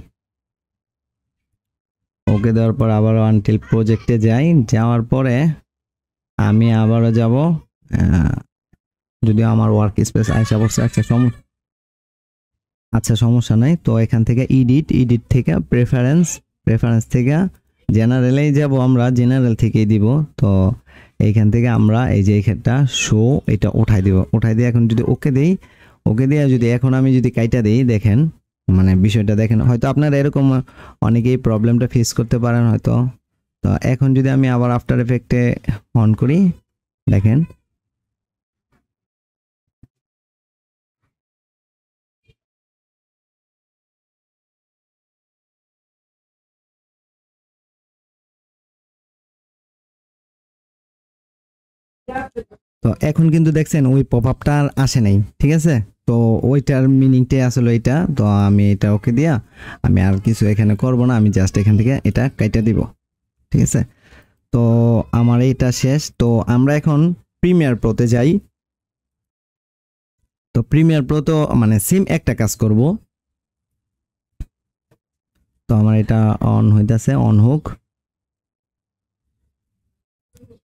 ওকে দেওয়ার পর আবার আনটিল প্রজেক্টে যাই, যাওয়ার পরে আমি আবারও যাব, যদি আমার ওয়ার্ক স্পেস আইসা পড়ছে, আচ্ছা সমস্যা নাই। তো এখান থেকে এডিট থেকে প্রেফারেন্স থেকে জেনারেলেই যাব, আমরা জেনারেল থেকেই দিব। তো এইখান থেকে আমরা এই যে এখানটা শো এটা উঠাই দিব, উঠাই দিয়ে এখন যদি ওকে দেই, ওকে দিয়ে যদি এখন আমি যদি কাইটা দেই, দেখেন মানে বিষয়টা দেখেন, হয়তো আপনারা এরকম অনেকেই প্রবলেমটা ফেস করতে পারেন হয়তো। তো এখন যদি আমি আবার আফটার এফেক্টে অন করি, দেখেন তো এখন কিন্তু দেখছেন ওই পপ আপটা আর আসে নাই, ঠিক আছে। তো ওইটার মিনিংটাই আসলে এটা। তো আমি এটা ওকে দিয়া আমি আর কিছু এখানে করব না, আমি জাস্ট এখান থেকে এটা কাইটা দিব, ঠিক আছে। তো আমার এটা শেষ। তো আমরা এখন প্রিমিয়ার প্রোতে যাই। তো প্রিমিয়ার প্রো তো মানে সেম একটা কাজ করব। তো আমার এটা অন হইতাছে, অন হোক।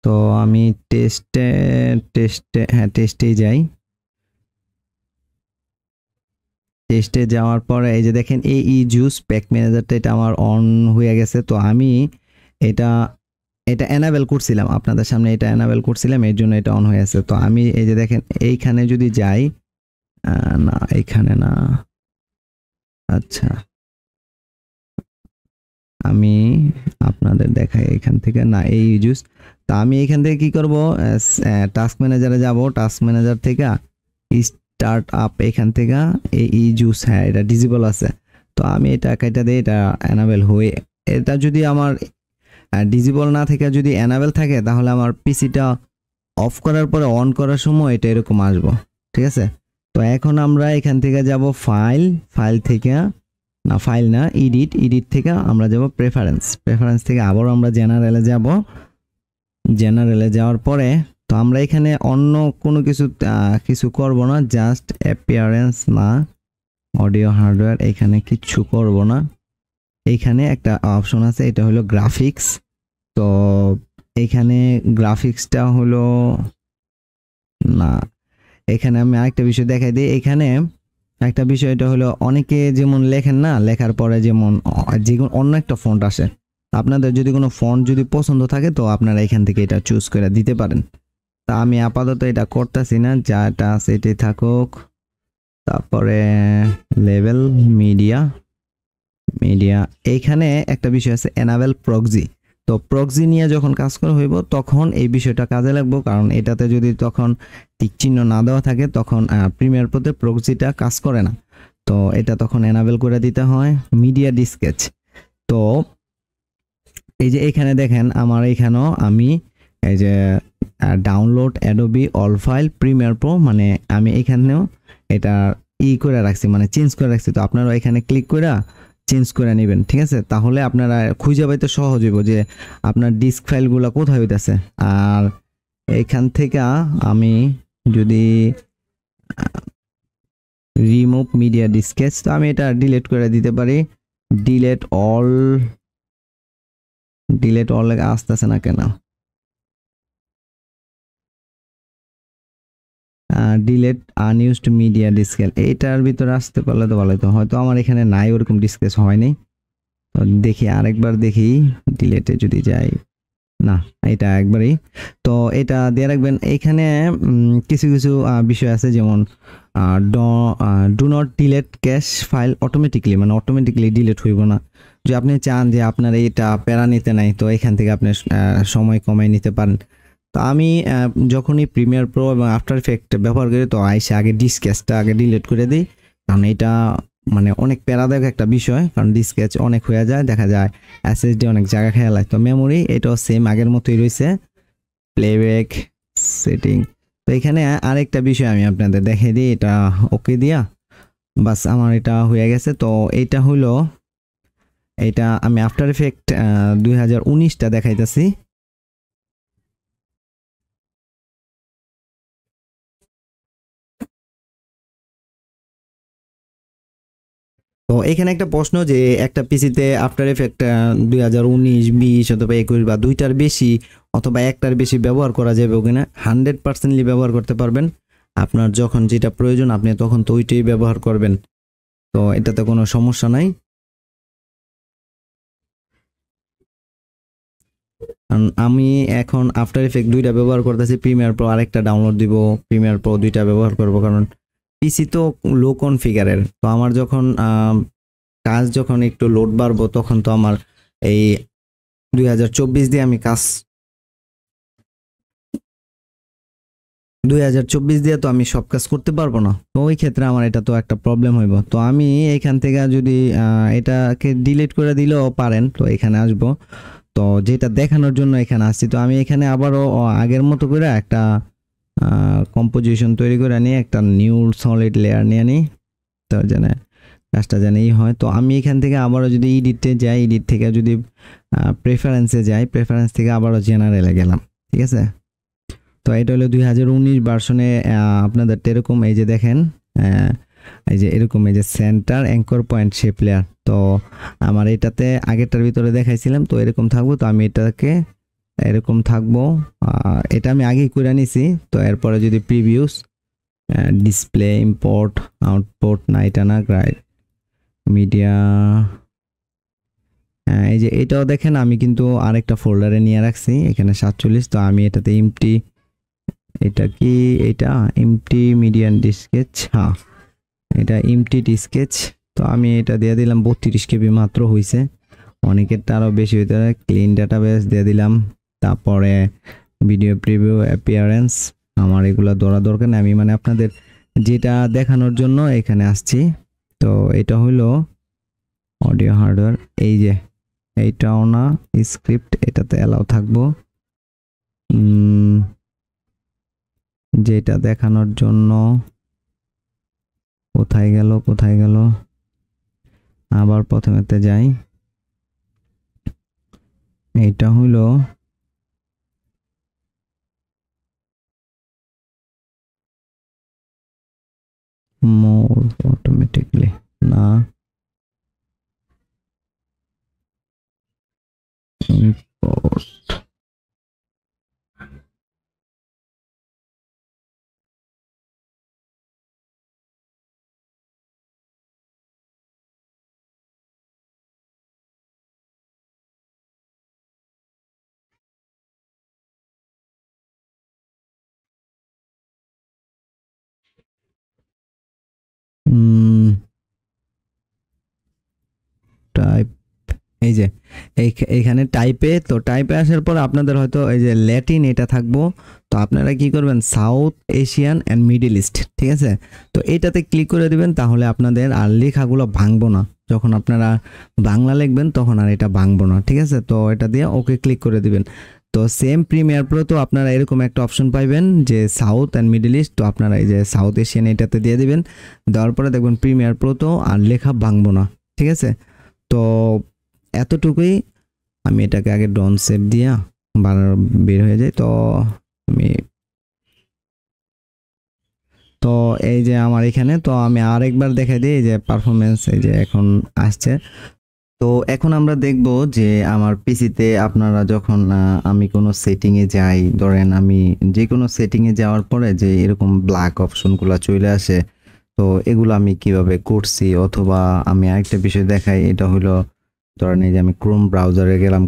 তো আমি টেস্টে যাই। টেস্টে যাওয়ার পরে এই যে দেখেন এই জুস প্যাক ম্যানেজারটা এটা আমার অন হয়ে গেছে। তো আমি এটা এনাবেল করছিলাম, আপনাদের সামনে এটা এনাবেল করছিলাম, এর জন্য এটা অন হয়ে আছে। তো আমি এই যে দেখেন এইখানে যদি যাই, না এইখানে না, আচ্ছা আমি আপনাদের দেখাই এখান থেকে, না এই ইউজ। তা আমি এখান থেকে কি করব, টাস্ক ম্যানেজারে যাব, টাস্ক ম্যানেজার থেকে স্টার্ট আপ, এখান থেকে এই ইউজ, হ্যাঁ এটা ডিসেবল আছে। তো আমি এটা কাইটা দিয়ে এটা এনাবেল হয়ে, এটা যদি আমার ডিসেবল না থেকে যদি এনাবেল থাকে তাহলে আমার পিসিটা অফ করার পরে অন করার সময় এটা এরকম আসবো, ঠিক আছে। তো এখন আমরা এখান থেকে যাব ফাইল, ফাইল থেকে না, ফাইল না, এডিট, এডিট থেকে আমরা যাব প্রেফারেন্স, প্রেফারেন্স থেকে আবার আমরা জেনারেলে যাব, জেনারেলে যাওয়ার পরে তো আমরা এখানে অন্য কোনো কিছু করব না, জাস্ট অ্যাপিয়ারেন্স না, অডিও হার্ডওয়্যার এখানে কিচ্ছু করব না। এইখানে একটা অপশন আছে, এটা হলো গ্রাফিক্স। তো এখানে গ্রাফিক্সটা হলো না, এখানে আমি আরেকটা বিষয় দেখাই দিই। এখানে একটা বিষয়, এটা হলো অনেকে যেমন লেখেন না, লেখার পরে যেমন যে কোনো অন্য একটা ফন্ট আসে, আপনাদের যদি কোনো ফন্ট যদি পছন্দ থাকে তো আপনারা এখান থেকে এটা চুজ করে দিতে পারেন। তা আমি আপাতত এটা করতেছি না, যাটা আছে এটাই থাকুক। তারপরে লেভেল মিডিয়া, মিডিয়া এইখানে একটা বিষয় আছে এনাবেল প্রক্সি। তো প্রক্সি নিয়ে যখন কাজ করা হইব তখন এই বিষয়টা কাজে লাগবে, কারণ এটাতে যদি তখন টিক চিহ্ন না দেওয়া থাকে তখন প্রিমিয়ার প্রোতে প্রক্সিটা কাজ করে না। তো এটা তখন এনাবেল করে দিতে হয়। মিডিয়া ডিসকেচ, তো এই যে এখানে দেখেন আমার এখানেও আমি এই যে download Adobe all file Premiere Pro, মানে আমি এখানেও এটা করে রাখছি, মানে চেঞ্জ করে রাখছি। তো আপনারা এখানে ক্লিক করে চেঞ্জ করে নেবেন, ঠিক আছে। তাহলে আপনারা খুঁজে পাইতে সহজ হইব যে আপনার ডিস্ক ফাইলগুলো কোথায় হইতেছে। আর এখান থেকে আমি যদি রিমুভ মিডিয়া ডিসকেজ, তো আমি এটা ডিলিট করে দিতে পারি। ডিলেট অল, ডিলেট অল আসতেছে না কেন, ডিলেট আনইউজড মিডিয়া ডিসকেল, এইটার ভিতরে আসতে পারলে তো ভালো হতো। হয়তো আমার এখানে নাই ওরকম ডিসকেস হয়নি, তো দেখি আরেকবার দেখি, ডিলেটে যদি যাই, না এটা একবারই। তো এটা দিয়ে রাখবেন। এখানে কিছু কিছু বিষয় আছে, যেমন do not delete cash file automatically, মানে অটোমেটিকলি ডিলেট হইব না। যে আপনি চান যে আপনার এটা প্যারা নিতে নাই, তো এখান থেকে আপনি সময় কমাই নিতে পারেন। তো আমি যখনই প্রিমিয়ার প্রো এবং আফটার ইফেক্ট ব্যবহার করি তো আইসে আগে ডিসকেসটা আগে ডিলিট করে দিই, কারণ এটা মানে অনেক প্যারাদায়ক একটা বিষয়, কারণ ডিসকেচ অনেক হয়ে যায়, দেখা যায় এসএসডি অনেক জায়গা খেয়াল হয়। তো মেমোরি এটাও সেম আগের মতোই রয়েছে, প্লেব্যাক সেটিং। তো এখানে আরেকটা বিষয় আমি আপনাদের দেখিয়ে দিই, এটা ওকে দিয়া বাস আমার এটা হয়ে গেছে। তো এটা হলো, এটা আমি আফটার ইফেক্ট 2019টা দেখাইতেছি। তো এখানে একটা প্রশ্ন, যে একটা পিসিতে আফটার এফেক্ট 2019, 20 অথবা 21 বা দুইটার বেশি অথবা একটার বেশি ব্যবহার করা যাবে কিনা। 100% ব্যবহার করতে পারবেন। আপনার যখন যেটা প্রয়োজন আপনি তখন তো ওইটাই ব্যবহার করবেন, তো এটাতে কোনো সমস্যা নাই। আমি এখন আফটার ইফেক্ট দুইটা ব্যবহার করতেছি, প্রিমিয়ার প্রো আরেকটা ডাউনলোড দিব, প্রিমিয়ার প্রো দুইটা ব্যবহার করব, কারণ পিসি তো লো কনফিগারের। তো আমার যখন কাজ যখন একটু লোড বাড়বো তখন তো আমার এই 2024 দিয়ে আমি কাজ 2024 দিয়ে তো আমি সব কাজ করতে পারবো না। তো ওই ক্ষেত্রে আমার এটা তো একটা প্রবলেম হইব। তো আমি এখান থেকে যদি এটাকে ডিলিট করে দিলেও পারেন, তো এখানে আসব। তো যেটা দেখানোর জন্য এখানে আসছি। তো আমি এখানে আবারও আগের মতো করে একটা কম্পোজিশন তৈরি করে নিয়ে একটা নিউ সলিড লেয়ার নিয়ে নিই, তো জানে কাজটা জানেই হয়। তো আমি এখান থেকে আবারও যদি এডিটে যাই, এডিট থেকে যদি প্রেফারেন্সে যাই, প্রেফারেন্স থেকে আবারও জেনারেলে গেলাম, ঠিক আছে। তো এটা হলো 2019 ভার্সনে আপনাদের এরকম, এই যে দেখেন এই যে এরকম, এই যে centre anchor point shape layer. তো আমার এটাতে আগেরটার ভিতরে দেখাইছিলাম, তো এরকম থাকবো। তো আমি এটাকে এরকম থাকবো, এটা আমি আগেই করে নিছি। তো এরপরে যদি প্রিভিউস, ডিসপ্লে, ইম্পোর্ট, আউটপুট, না এটা না, রাইট মিডিয়া, এই যে এটাও দেখেন আমি কিন্তু আরেকটা ফোল্ডারে নিয়ে রাখছি, এখানে 47। তো আমি এটাতে এমটি, এটা কি, এটা এমটি মিডিয়ান ডিসকেচ, হ্যাঁ এটা এমটি ডিসকেচ। তো আমি এটা দিয়ে দিলাম 32 কেবি মাত্র হয়েছে। অনেকেরটা আরও বেশি হইতে পারে। ক্লিন ডাটাবেস দিয়ে দিলাম, তারপরে ভিডিও প্রিভিউ, অ্যাপিয়ারেন্স। আমার এগুলো ধরা দরকার নেই, আমি মানে আপনাদের যেটা দেখানোর জন্য এখানে আসছি। তো এটা হলো অডিও হার্ডওয়্যার, এই যে এইটাও না স্ক্রিপ্ট, এটাতে অ্যালাউ থাকবো। যেটা দেখানোর জন্য কোথায় গেল, আবার প্রথমেতে যাই। এইটা হইলো মোর অটোমেটিকলি না, ইম্পোর্ট। টাইপ, এই যে এইখানে টাইপে, তো টাইপে আসার পর আপনাদের হয়তো এই যে ল্যাটিন এটা থাকবো। তো আপনারা কি করবেন, south Asian and middle east, ঠিক আছে। তো এটাতে ক্লিক করে দিবেন, তাহলে আপনাদের আর লেখাগুলো ভাঙবো না। যখন আপনারা বাংলা লিখবেন তখন আর এটা ভাঙবো না, ঠিক আছে। তো এটা দিয়ে ওকে ক্লিক করে দিবেন। তো সেম প্রিমিয়ার প্রো তো আপনারা এরকম একটা অপশন পাইবেন যে সাউথ অ্যান্ড মিডল ইস্ট। তো আপনারা এই যে সাউথ এশিয়ান এটাতে দিয়ে দিবেন, দেওয়ার পরে দেখবেন প্রিমিয়ার প্রো তো আর লেখা ভাঙবো না, ঠিক আছে। তো এতটুকুই। আমি এটাকে আগে ডন সেভ দিয়া বের হয়ে যায়। তো আমি তো এই যে আমার এখানে, তো আমি আরেকবার দেখাই দিই, এই যে পারফরমেন্স এই যে এখন আসছে। তো এখন আমরা দেখব যে আমার পিসিতে আপনারা যখন আমি কোনো সেটিংয়ে যাই, ধরেন আমি যে কোনো সেটিংয়ে যাওয়ার পরে যে এরকম ব্ল্যাক অপশনগুলো চলে আসে, তো এগুলো আমি কিভাবে করছি। অথবা আমি আরেকটা বিষয় দেখাই, এটা হলো ধরেন এই যে আমি ক্রোম ব্রাউজারে গেলাম,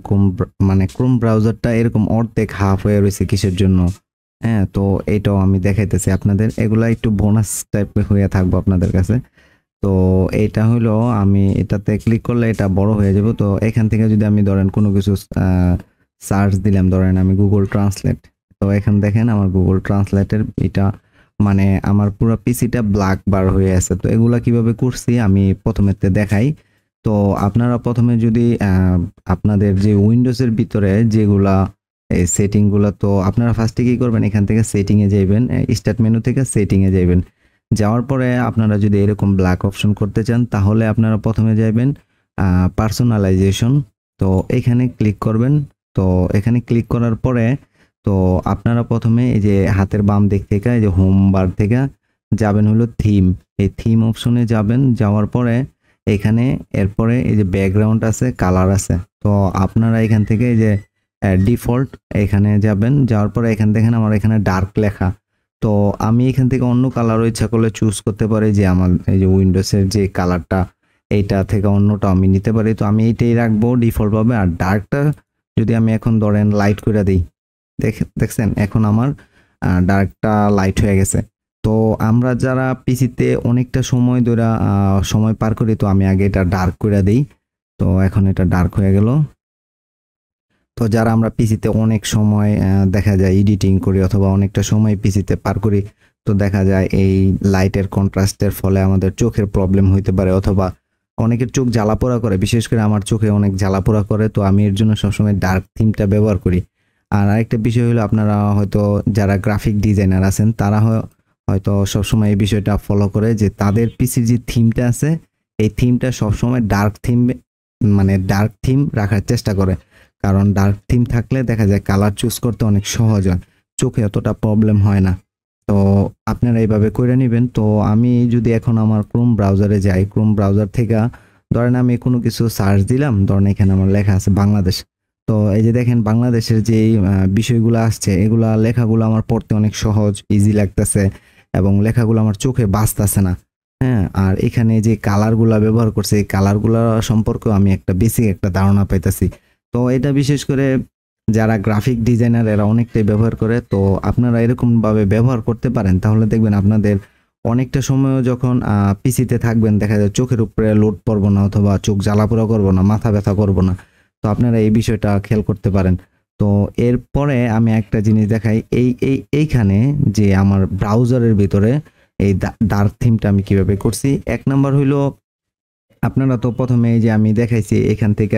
ক্রোম ব্রাউজারটা এরকম অর্ধেক হাফ হয়ে রয়েছে কিসের জন্য, হ্যাঁ। তো এটাও আমি দেখাইতেছি আপনাদের, এগুলা একটু বোনাস টাইপের হয়ে থাকবো আপনাদের কাছে। তো এটা হলো আমি এটাতে ক্লিক করলে এটা বড় হয়ে যাবে। তো এখান থেকে যদি আমি ধরেন কোনো কিছু সার্চ দিলাম, ধরেন আমি গুগল ট্রান্সলেট, তো এখান দেখেন আমার গুগল ট্রান্সলেটের এটা মানে আমার পুরো পিসিটা ব্ল্যাক বার হয়ে আছে। তো এগুলা কিভাবে করছি আমি প্রথমেতে দেখাই। তো আপনারা প্রথমে যদি আপনাদের যে উইন্ডোজের ভিতরে যেগুলা এই সেটিংগুলো, তো আপনারা ফার্স্টে কি করবেন, এখান থেকে সেটিংয়ে যাইবেন, স্টার্ট মেনু থেকে সেটিংয়ে যাইবেন। যাওয়ার পরে আপনারা যদি এরকম ব্ল্যাক অপশন করতে চান, তাহলে আপনারা প্রথমে যাবেন পার্সোনালাইজেশন। তো এখানে ক্লিক করবেন। তো এখানে ক্লিক করার পরে তো আপনারা প্রথমে এই যে হাতের বাম দিক থেকে এই যে হোম বার থেকে যাবেন হলো থিম, এই থিম অপশনে যাবেন। যাওয়ার পরে এখানে এরপরে এই যে ব্যাকগ্রাউন্ড আছে, কালার আছে। তো আপনারা এখান থেকে এই যে ডিফল্ট এখানে যাবেন। যাওয়ার পরে এখান দেখেন আমার এখানে ডার্ক লেখা। তো আমি এখান থেকে অন্য কালারও ইচ্ছা করলে চুজ করতে পারি, যে আমার এই যে উইন্ডোজের যে কালারটা এইটা থেকে অন্যটা আমি নিতে পারি। তো আমি এইটাই রাখবো ডিফল্ট ভাবে। আর ডার্কটা যদি আমি এখন ধরেন লাইট করে দিই, দেখছেন এখন আমার ডার্কটা লাইট হয়ে গেছে। তো আমরা যারা পিসিতে অনেকটা সময় ধরে সময় পার করি, তো আমি আগে এটা ডার্ক করে দিই। তো এখন এটা ডার্ক হয়ে গেল। তো যারা আমরা পিসিতে অনেক সময় দেখা যায় এডিটিং করি অথবা অনেকটা সময় পিসিতে পার করি, তো দেখা যায় এই লাইটের কন্ট্রাস্টের ফলে আমাদের চোখের প্রবলেম হইতে পারে, অথবা অনেকের চোখ জ্বালাপোড়া করে, বিশেষ করে আমার চোখে অনেক জ্বালাপোড়া করে। তো আমি এর জন্য সবসময় ডার্ক থিমটা ব্যবহার করি। আর আরেকটা বিষয় হলো, আপনারা হয়তো যারা গ্রাফিক ডিজাইনার আছেন তারা হয়তো সবসময় এই বিষয়টা ফলো করে যে তাদের পিসির যে থিমটা আছে এই থিমটা সবসময় ডার্ক থিম, মানে ডার্ক থিম রাখার চেষ্টা করে। কারণ ডার্ক থিম থাকলে দেখা যায় কালার চুজ করতে অনেক সহজ হয়, চোখে অতটা প্রবলেম হয় না। তো আপনারা এইভাবে করে নেবেন। তো আমি যদি এখন আমার ক্রোম ব্রাউজারে যাই, ক্রোম ব্রাউজার থেকে ধরেন আমি কোনো কিছু সার্চ দিলাম, ধরেন এখানে আমার লেখা আছে বাংলাদেশ। তো এই যে দেখেন বাংলাদেশের যে বিষয়গুলো আসছে, এগুলা লেখাগুলো আমার পড়তে অনেক সহজ, ইজি লাগতেছে এবং লেখাগুলো আমার চোখে বাজতেছে না, হ্যাঁ। আর এখানে যে কালারগুলা ব্যবহার করছে, এই কালারগুলা সম্পর্কেও আমি একটা বেসিক একটা ধারণা পাইতেছি। তো এটা বিশেষ করে যারা গ্রাফিক ডিজাইনার এরা অনেকটাই ব্যবহার করে। তো আপনারা এরকম ভাবে ব্যবহার করতে পারেন, তাহলে দেখবেন আপনাদের অনেকটা সময় যখন পিসিতে থাকবেন দেখা যায় চোখের উপরে লোড পড়বো না অথবা চোখ জ্বালাপোড়া করবো না, মাথা ব্যথা করবো না। তো আপনারা এই বিষয়টা খেয়াল করতে পারেন। তো এরপরে আমি একটা জিনিস দেখাই, এইখানে যে আমার ব্রাউজারের ভিতরে এই ডার্ক থিমটা আমি কিভাবে করছি। এক নাম্বার হইলো, আপনারা তো প্রথমে এই যে আমি দেখাইছি এখান থেকে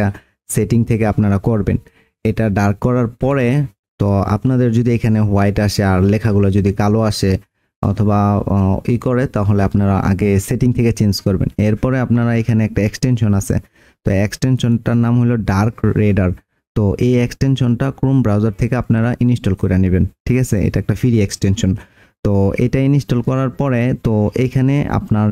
সেটিং থেকে আপনারা করবেন। এটা ডার্ক করার পরে তো আপনাদের যদি এখানে হোয়াইট আসে আর লেখাগুলো যদি কালো আসে অথবা করে, তাহলে আপনারা আগে সেটিং থেকে চেঞ্জ করবেন। এরপরে আপনারা এখানে একটা এক্সটেনশন আছে, তো এক্সটেনশনটার নাম হলো ডার্ক রেডার। তো এই এক্সটেনশনটা ক্রোম ব্রাউজার থেকে আপনারা ইনস্টল করে নেবেন, ঠিক আছে? এটা একটা ফ্রি এক্সটেনশন। তো এটা ইনস্টল করার পরে তো এইখানে আপনার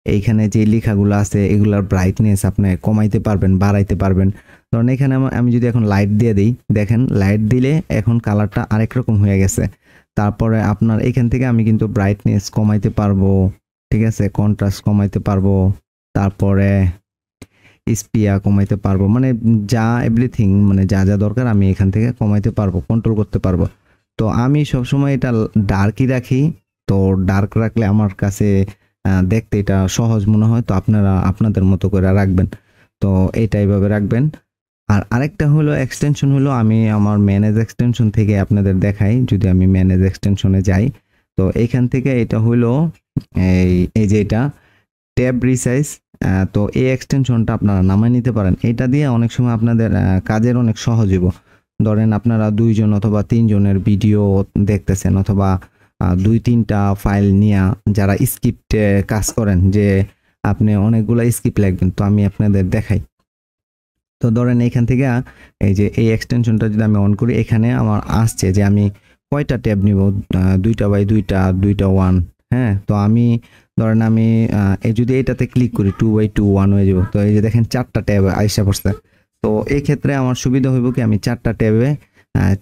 এইখানে যে লেখাগুলো আছে এগুলার ব্রাইটনেস আপনি কমাইতে পারবেন, বাড়াইতে পারবেন। কারণ এখানে আমি যদি এখন লাইট দিয়ে দিই, দেখেন লাইট দিলে এখন কালারটা আরেক রকম হয়ে গেছে। তারপরে আপনার এখান থেকে আমি কিন্তু ব্রাইটনেস কমাইতে পারবো, ঠিক আছে? কন্ট্রাস্ট কমাইতে পারবো, তারপরে স্পিয়া কমাইতে পারবো, মানে যা এভরিথিং মানে যা যা দরকার আমি এখান থেকে কমাইতে পারবো, কন্ট্রোল করতে পারবো। তো আমি সবসময় এটা ডার্কই রাখি। তো ডার্ক রাখলে আমার কাছে দেখতে এটা সহজ মনে হয়। তো আপনারা আপনাদের মতো করে রাখবেন। তো এটা এইভাবে রাখবেন। আর আরেকটা হলো এক্সটেনশন হলো, আমি আমার ম্যানেজ এক্সটেনশন থেকে আপনাদের দেখাই। যদি আমি ম্যানেজ এক্সটেনশনে যাই তো এইখান থেকে এটা হলো এই যে এটা ট্যাব রিসাইজ। তো এই এক্সটেনশনটা আপনারা নামায় নিতে পারেন। এটা দিয়ে অনেক সময় আপনাদের কাজের অনেক সহজ হইব। ধরেন আপনারা 2 জন অথবা 3 জনের ভিডিও দেখতেছেন অথবা 2-3টা ফাইল নিয়ে যারা স্ক্রিপ্টে কাজ করেন, যে আপনি অনেকগুলা স্ক্রিপ্ট লিখবেন। তো আমি আপনাদের দেখাই। তো ধরেন এইখান থেকে এই যে এই এক্সটেনশনটা যদি আমি অন করি, এখানে আমার আসছে যে আমি কয়টা ট্যাব নিব, 2টা বাই 2টা, 2টা 1। হ্যাঁ, তো আমি ধরেন আমি এই যদি এটাতে ক্লিক করি 2 বাই 2 1 হয়ে যাব। তো এই যে দেখেন 4টা ট্যাব আইসা পড়ছে। তো এই ক্ষেত্রে আমার সুবিধা হইব কি, আমি 4টা ট্যাবে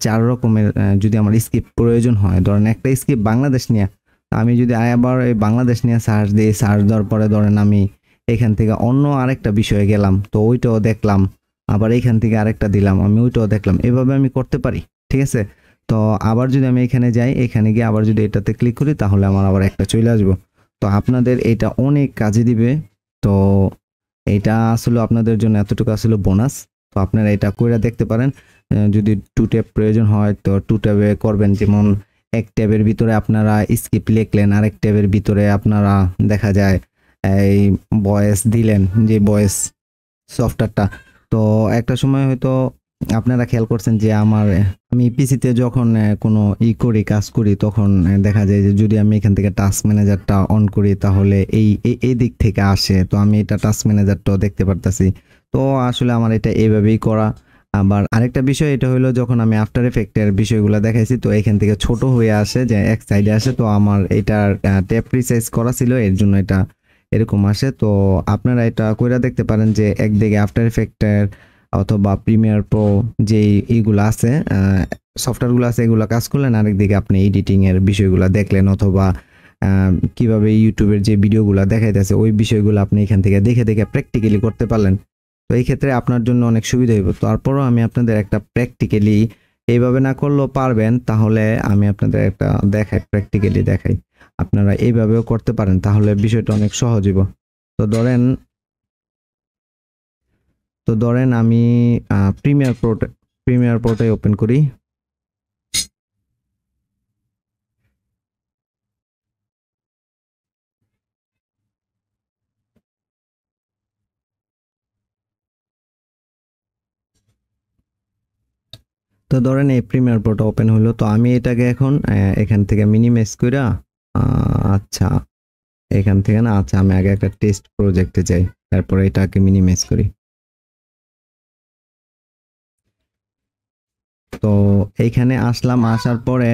4 রকমের যদি আমার স্ক্রিপ্ট প্রয়োজন হয়, ধরেন একটা স্ক্রিপ্ট বাংলাদেশ নিয়ে, আমি যদি আবার এই বাংলাদেশ নিয়ে সার্চ দিই, সার্চ দেওয়ার পরে ধরেন আমি এখান থেকে অন্য আরেকটা বিষয়ে গেলাম, তো ওইটাও দেখলাম, আবার এইখান থেকে আরেকটা দিলাম, আমি ওইটাও দেখলাম, এভাবে আমি করতে পারি, ঠিক আছে? তো আবার যদি আমি এখানে যাই, এখানে গিয়ে আবার যদি এটাতে ক্লিক করি, তাহলে আমার আবার একটা চলে আসবো। তো আপনাদের এটা অনেক কাজে দিবে। তো এটা আসলে আপনাদের জন্য এতটুকু আসলে বোনাস। তো আপনারা এটা কইরা দেখতে পারেন। যদি 2 ট্যাব প্রয়োজন হয় তো 2 ট্যাবে করবেন। যেমন এক ট্যাবের ভিতরে আপনারা স্ক্রিপ্ট লিখলেন, আরেক ট্যাবের ভিতরে আপনারা দেখা যায় এই ভয়েস দিলেন, যে ভয়েস সফটওয়্যারটা। তো একটা সময় হয়তো আপনারা খেয়াল করছেন যে আমি পিসিতে যখন কোনো করি, কাজ করি, তখন দেখা যায় যে যদি আমি এখান থেকে টাস্ক ম্যানেজারটা অন করি, তাহলে এই দিক থেকে আসে। তো আমি এটা টাস্ক ম্যানেজারটাও দেখতে পারতাছি। তো আসলে আমার এটা এইভাবেই করা। আবার আরেকটা বিষয় এটা হলো, যখন আমি আফটার এফেক্টের বিষয়গুলো দেখাইছি, তো এখান থেকে ছোট হয়ে আসে, যে এক সাইডে আসে। তো আমার এটা ট্যাব রিসাইজ করা ছিল, এর জন্য এটা এরকম আসে। তো আপনারা এটা কইরা দেখতে পারেন যে একদিকে আফটার এফেক্টের অথবা প্রিমিয়ার প্রো যে এইগুলো আছে সফটওয়্যারগুলো আছে, এগুলো কাজ করলেন, আরেকদিকে আপনি এডিটিং এর বিষয়গুলো দেখলেন, অথবা কিভাবে ইউটিউবের যে ভিডিওগুলো দেখাইতেছে ওই বিষয়গুলো আপনি এখান থেকে দেখে দেখে প্র্যাকটিক্যালি করতে পারলেন। তো এই ক্ষেত্রে আপনার জন্য অনেক সুবিধা হইব। তারপরও আমি আপনাদের একটা প্র্যাকটিক্যালি, এইভাবে না করলেও পারবেন, তাহলে আমি আপনাদের একটা দেখাই, প্র্যাকটিক্যালি দেখাই। আপনারা এইভাবেও করতে পারেন, তাহলে বিষয়টা অনেক সহজ হইব। তো ধরেন আমি প্রিমিয়ার প্রোটাই ওপেন করি। তো ধরেন এই প্রিমিয়ার প্রোটা ওপেন হলো। তো আমি এটাকে এখন এখান থেকে মিনিমাইজ কইরা আচ্ছা এখান থেকে না, আচ্ছা আমি আগে একটা টেস্ট প্রজেক্টে যাই, তারপরে এটাকে মিনিমাইজ করি। তো এইখানে আসলাম, আসার পরে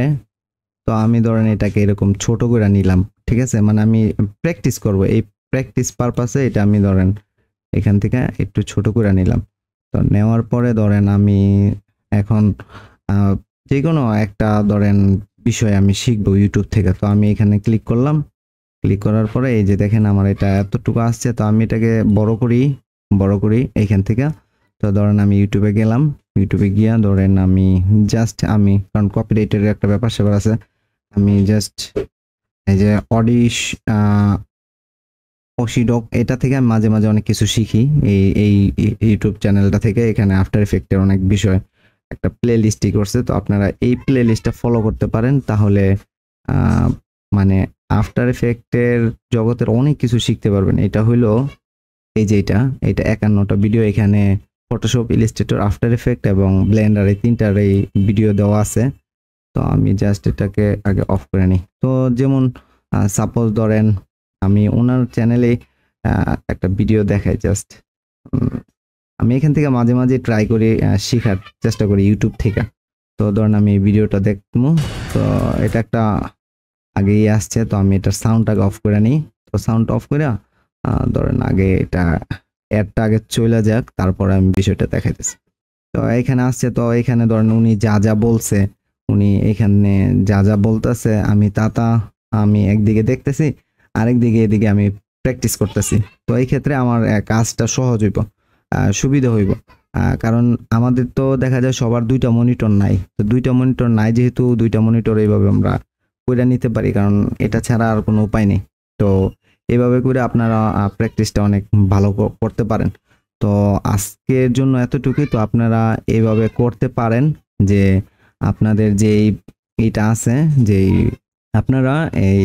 তো আমি ধরেন এটাকে এরকম ছোট করে নিলাম, ঠিক আছে? মানে আমি প্র্যাকটিস করব, এই প্র্যাকটিস পারপাসে এটা আমি ধরেন এখান থেকে একটু ছোট করে নিলাম। তো নেওয়ার পরে ধরেন আমি এখন যে কোনো একটা ধরেন বিষয় আমি শিখবো ইউটিউব থেকে। তো আমি এখানে ক্লিক করলাম, ক্লিক করার পরে এই যে দেখেন আমার এটা এতটুকু আসছে। তো আমি এটাকে বড় করি এইখান থেকে। তো ধরেন আমি ইউটিউবে গেলাম, ইউটিউবে গিয়া ধরেন আমি কারণ কপিরাইটের একটা ব্যাপার স্যাপার আছে, আমি জাস্ট এই যে অডিশ অসিডক, এটা থেকে আমি মাঝে মাঝে অনেক কিছু শিখি এই এই ইউটিউব চ্যানেলটা থেকে। এখানে আফটার ইফেক্টের অনেক বিষয় একটা প্লে লিস্টই করছে, তো আপনারা এই প্লে লিস্টটা ফলো করতে পারেন, তাহলে মানে আফটার ইফেক্টের জগতের অনেক কিছু শিখতে পারবেন। এটা হইলো এই যে এটা 51টা ভিডিও, এখানে ফটোশপ, ইলাস্ট্রেটর, আফটার ইফেক্ট এবং ব্লেন্ডার এই তিনটার এই ভিডিও দেওয়া আছে। তো আমি জাস্ট এটাকে আগে অফ করে নিই। তো যেমন সাপোজ ধরেন আমি ওনার চ্যানেলে একটা ভিডিও দেখাই, জাস্ট আমি এখান থেকে মাঝে মাঝে ট্রাই করি শেখার চেষ্টা করি ইউটিউব থেকে। তো ধরেন আমি এই ভিডিওটা দেখবো, তো এটা একটা আগেই আসছে, তো আমি এটার সাউন্ডটাকে অফ করে নিই। তো সাউন্ড অফ করে ধরেন আগে এটা অ্যাডটা আগে চলে যাক, তারপরে আমি বিষয়টা দেখাইতেছি। তো এখানে আসছে, তো এখানে ধরেন উনি যা যা বলছে, উনি এখানে যা যা বলতেছে, আমি একদিকে দেখতেছি, আরেকদিকে এদিকে আমি প্র্যাকটিস করতেছি। তো এই ক্ষেত্রে আমার কাজটা সহজ হইব, সুবিধা হইব। কারণ আমাদের তো দেখা যায় সবার দুইটা মনিটর নাই, তো দুইটা মনিটর নাই যেহেতু দুইটা মনিটর এইভাবে আমরা করে নিতে পারি, কারণ এটা ছাড়া আর কোনো উপায় নেই। তো এইভাবে করে আপনারা প্র্যাকটিসটা অনেক ভালো করতে পারেন। তো আজকের জন্য এতটুকুই। তো আপনারা এইভাবে করতে পারেন যে আপনাদের যে এইটা আছে, যে আপনারা এই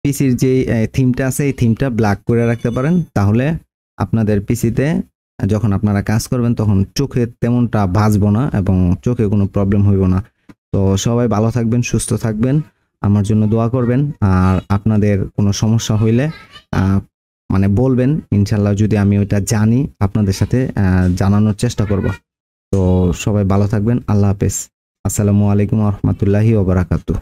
পিসির যে থিমটা আছে এই থিমটা ব্ল্যাক করে রাখতে পারেন, তাহলে আপনাদের পিসিতে যখন আপনারা কাজ করবেন তখন চোখে তেমনটা বাজবো না এবং চোখে কোনো প্রবলেম হইব না। তো সবাই ভালো থাকবেন, সুস্থ থাকবেন, আমার জন্য দোয়া করবেন। আর আপনাদের কোনো সমস্যা হইলে মানে বলবেন, ইনশাল্লাহ যদি আমি ওইটা জানি আপনাদের সাথে জানানোর চেষ্টা করব। তো সবাই ভালো থাকবেন, আল্লাহ হাফেজ, আসসালামু আলাইকুম ওয়া রাহমাতুল্লাহি ওয়া বারাকাতুহু।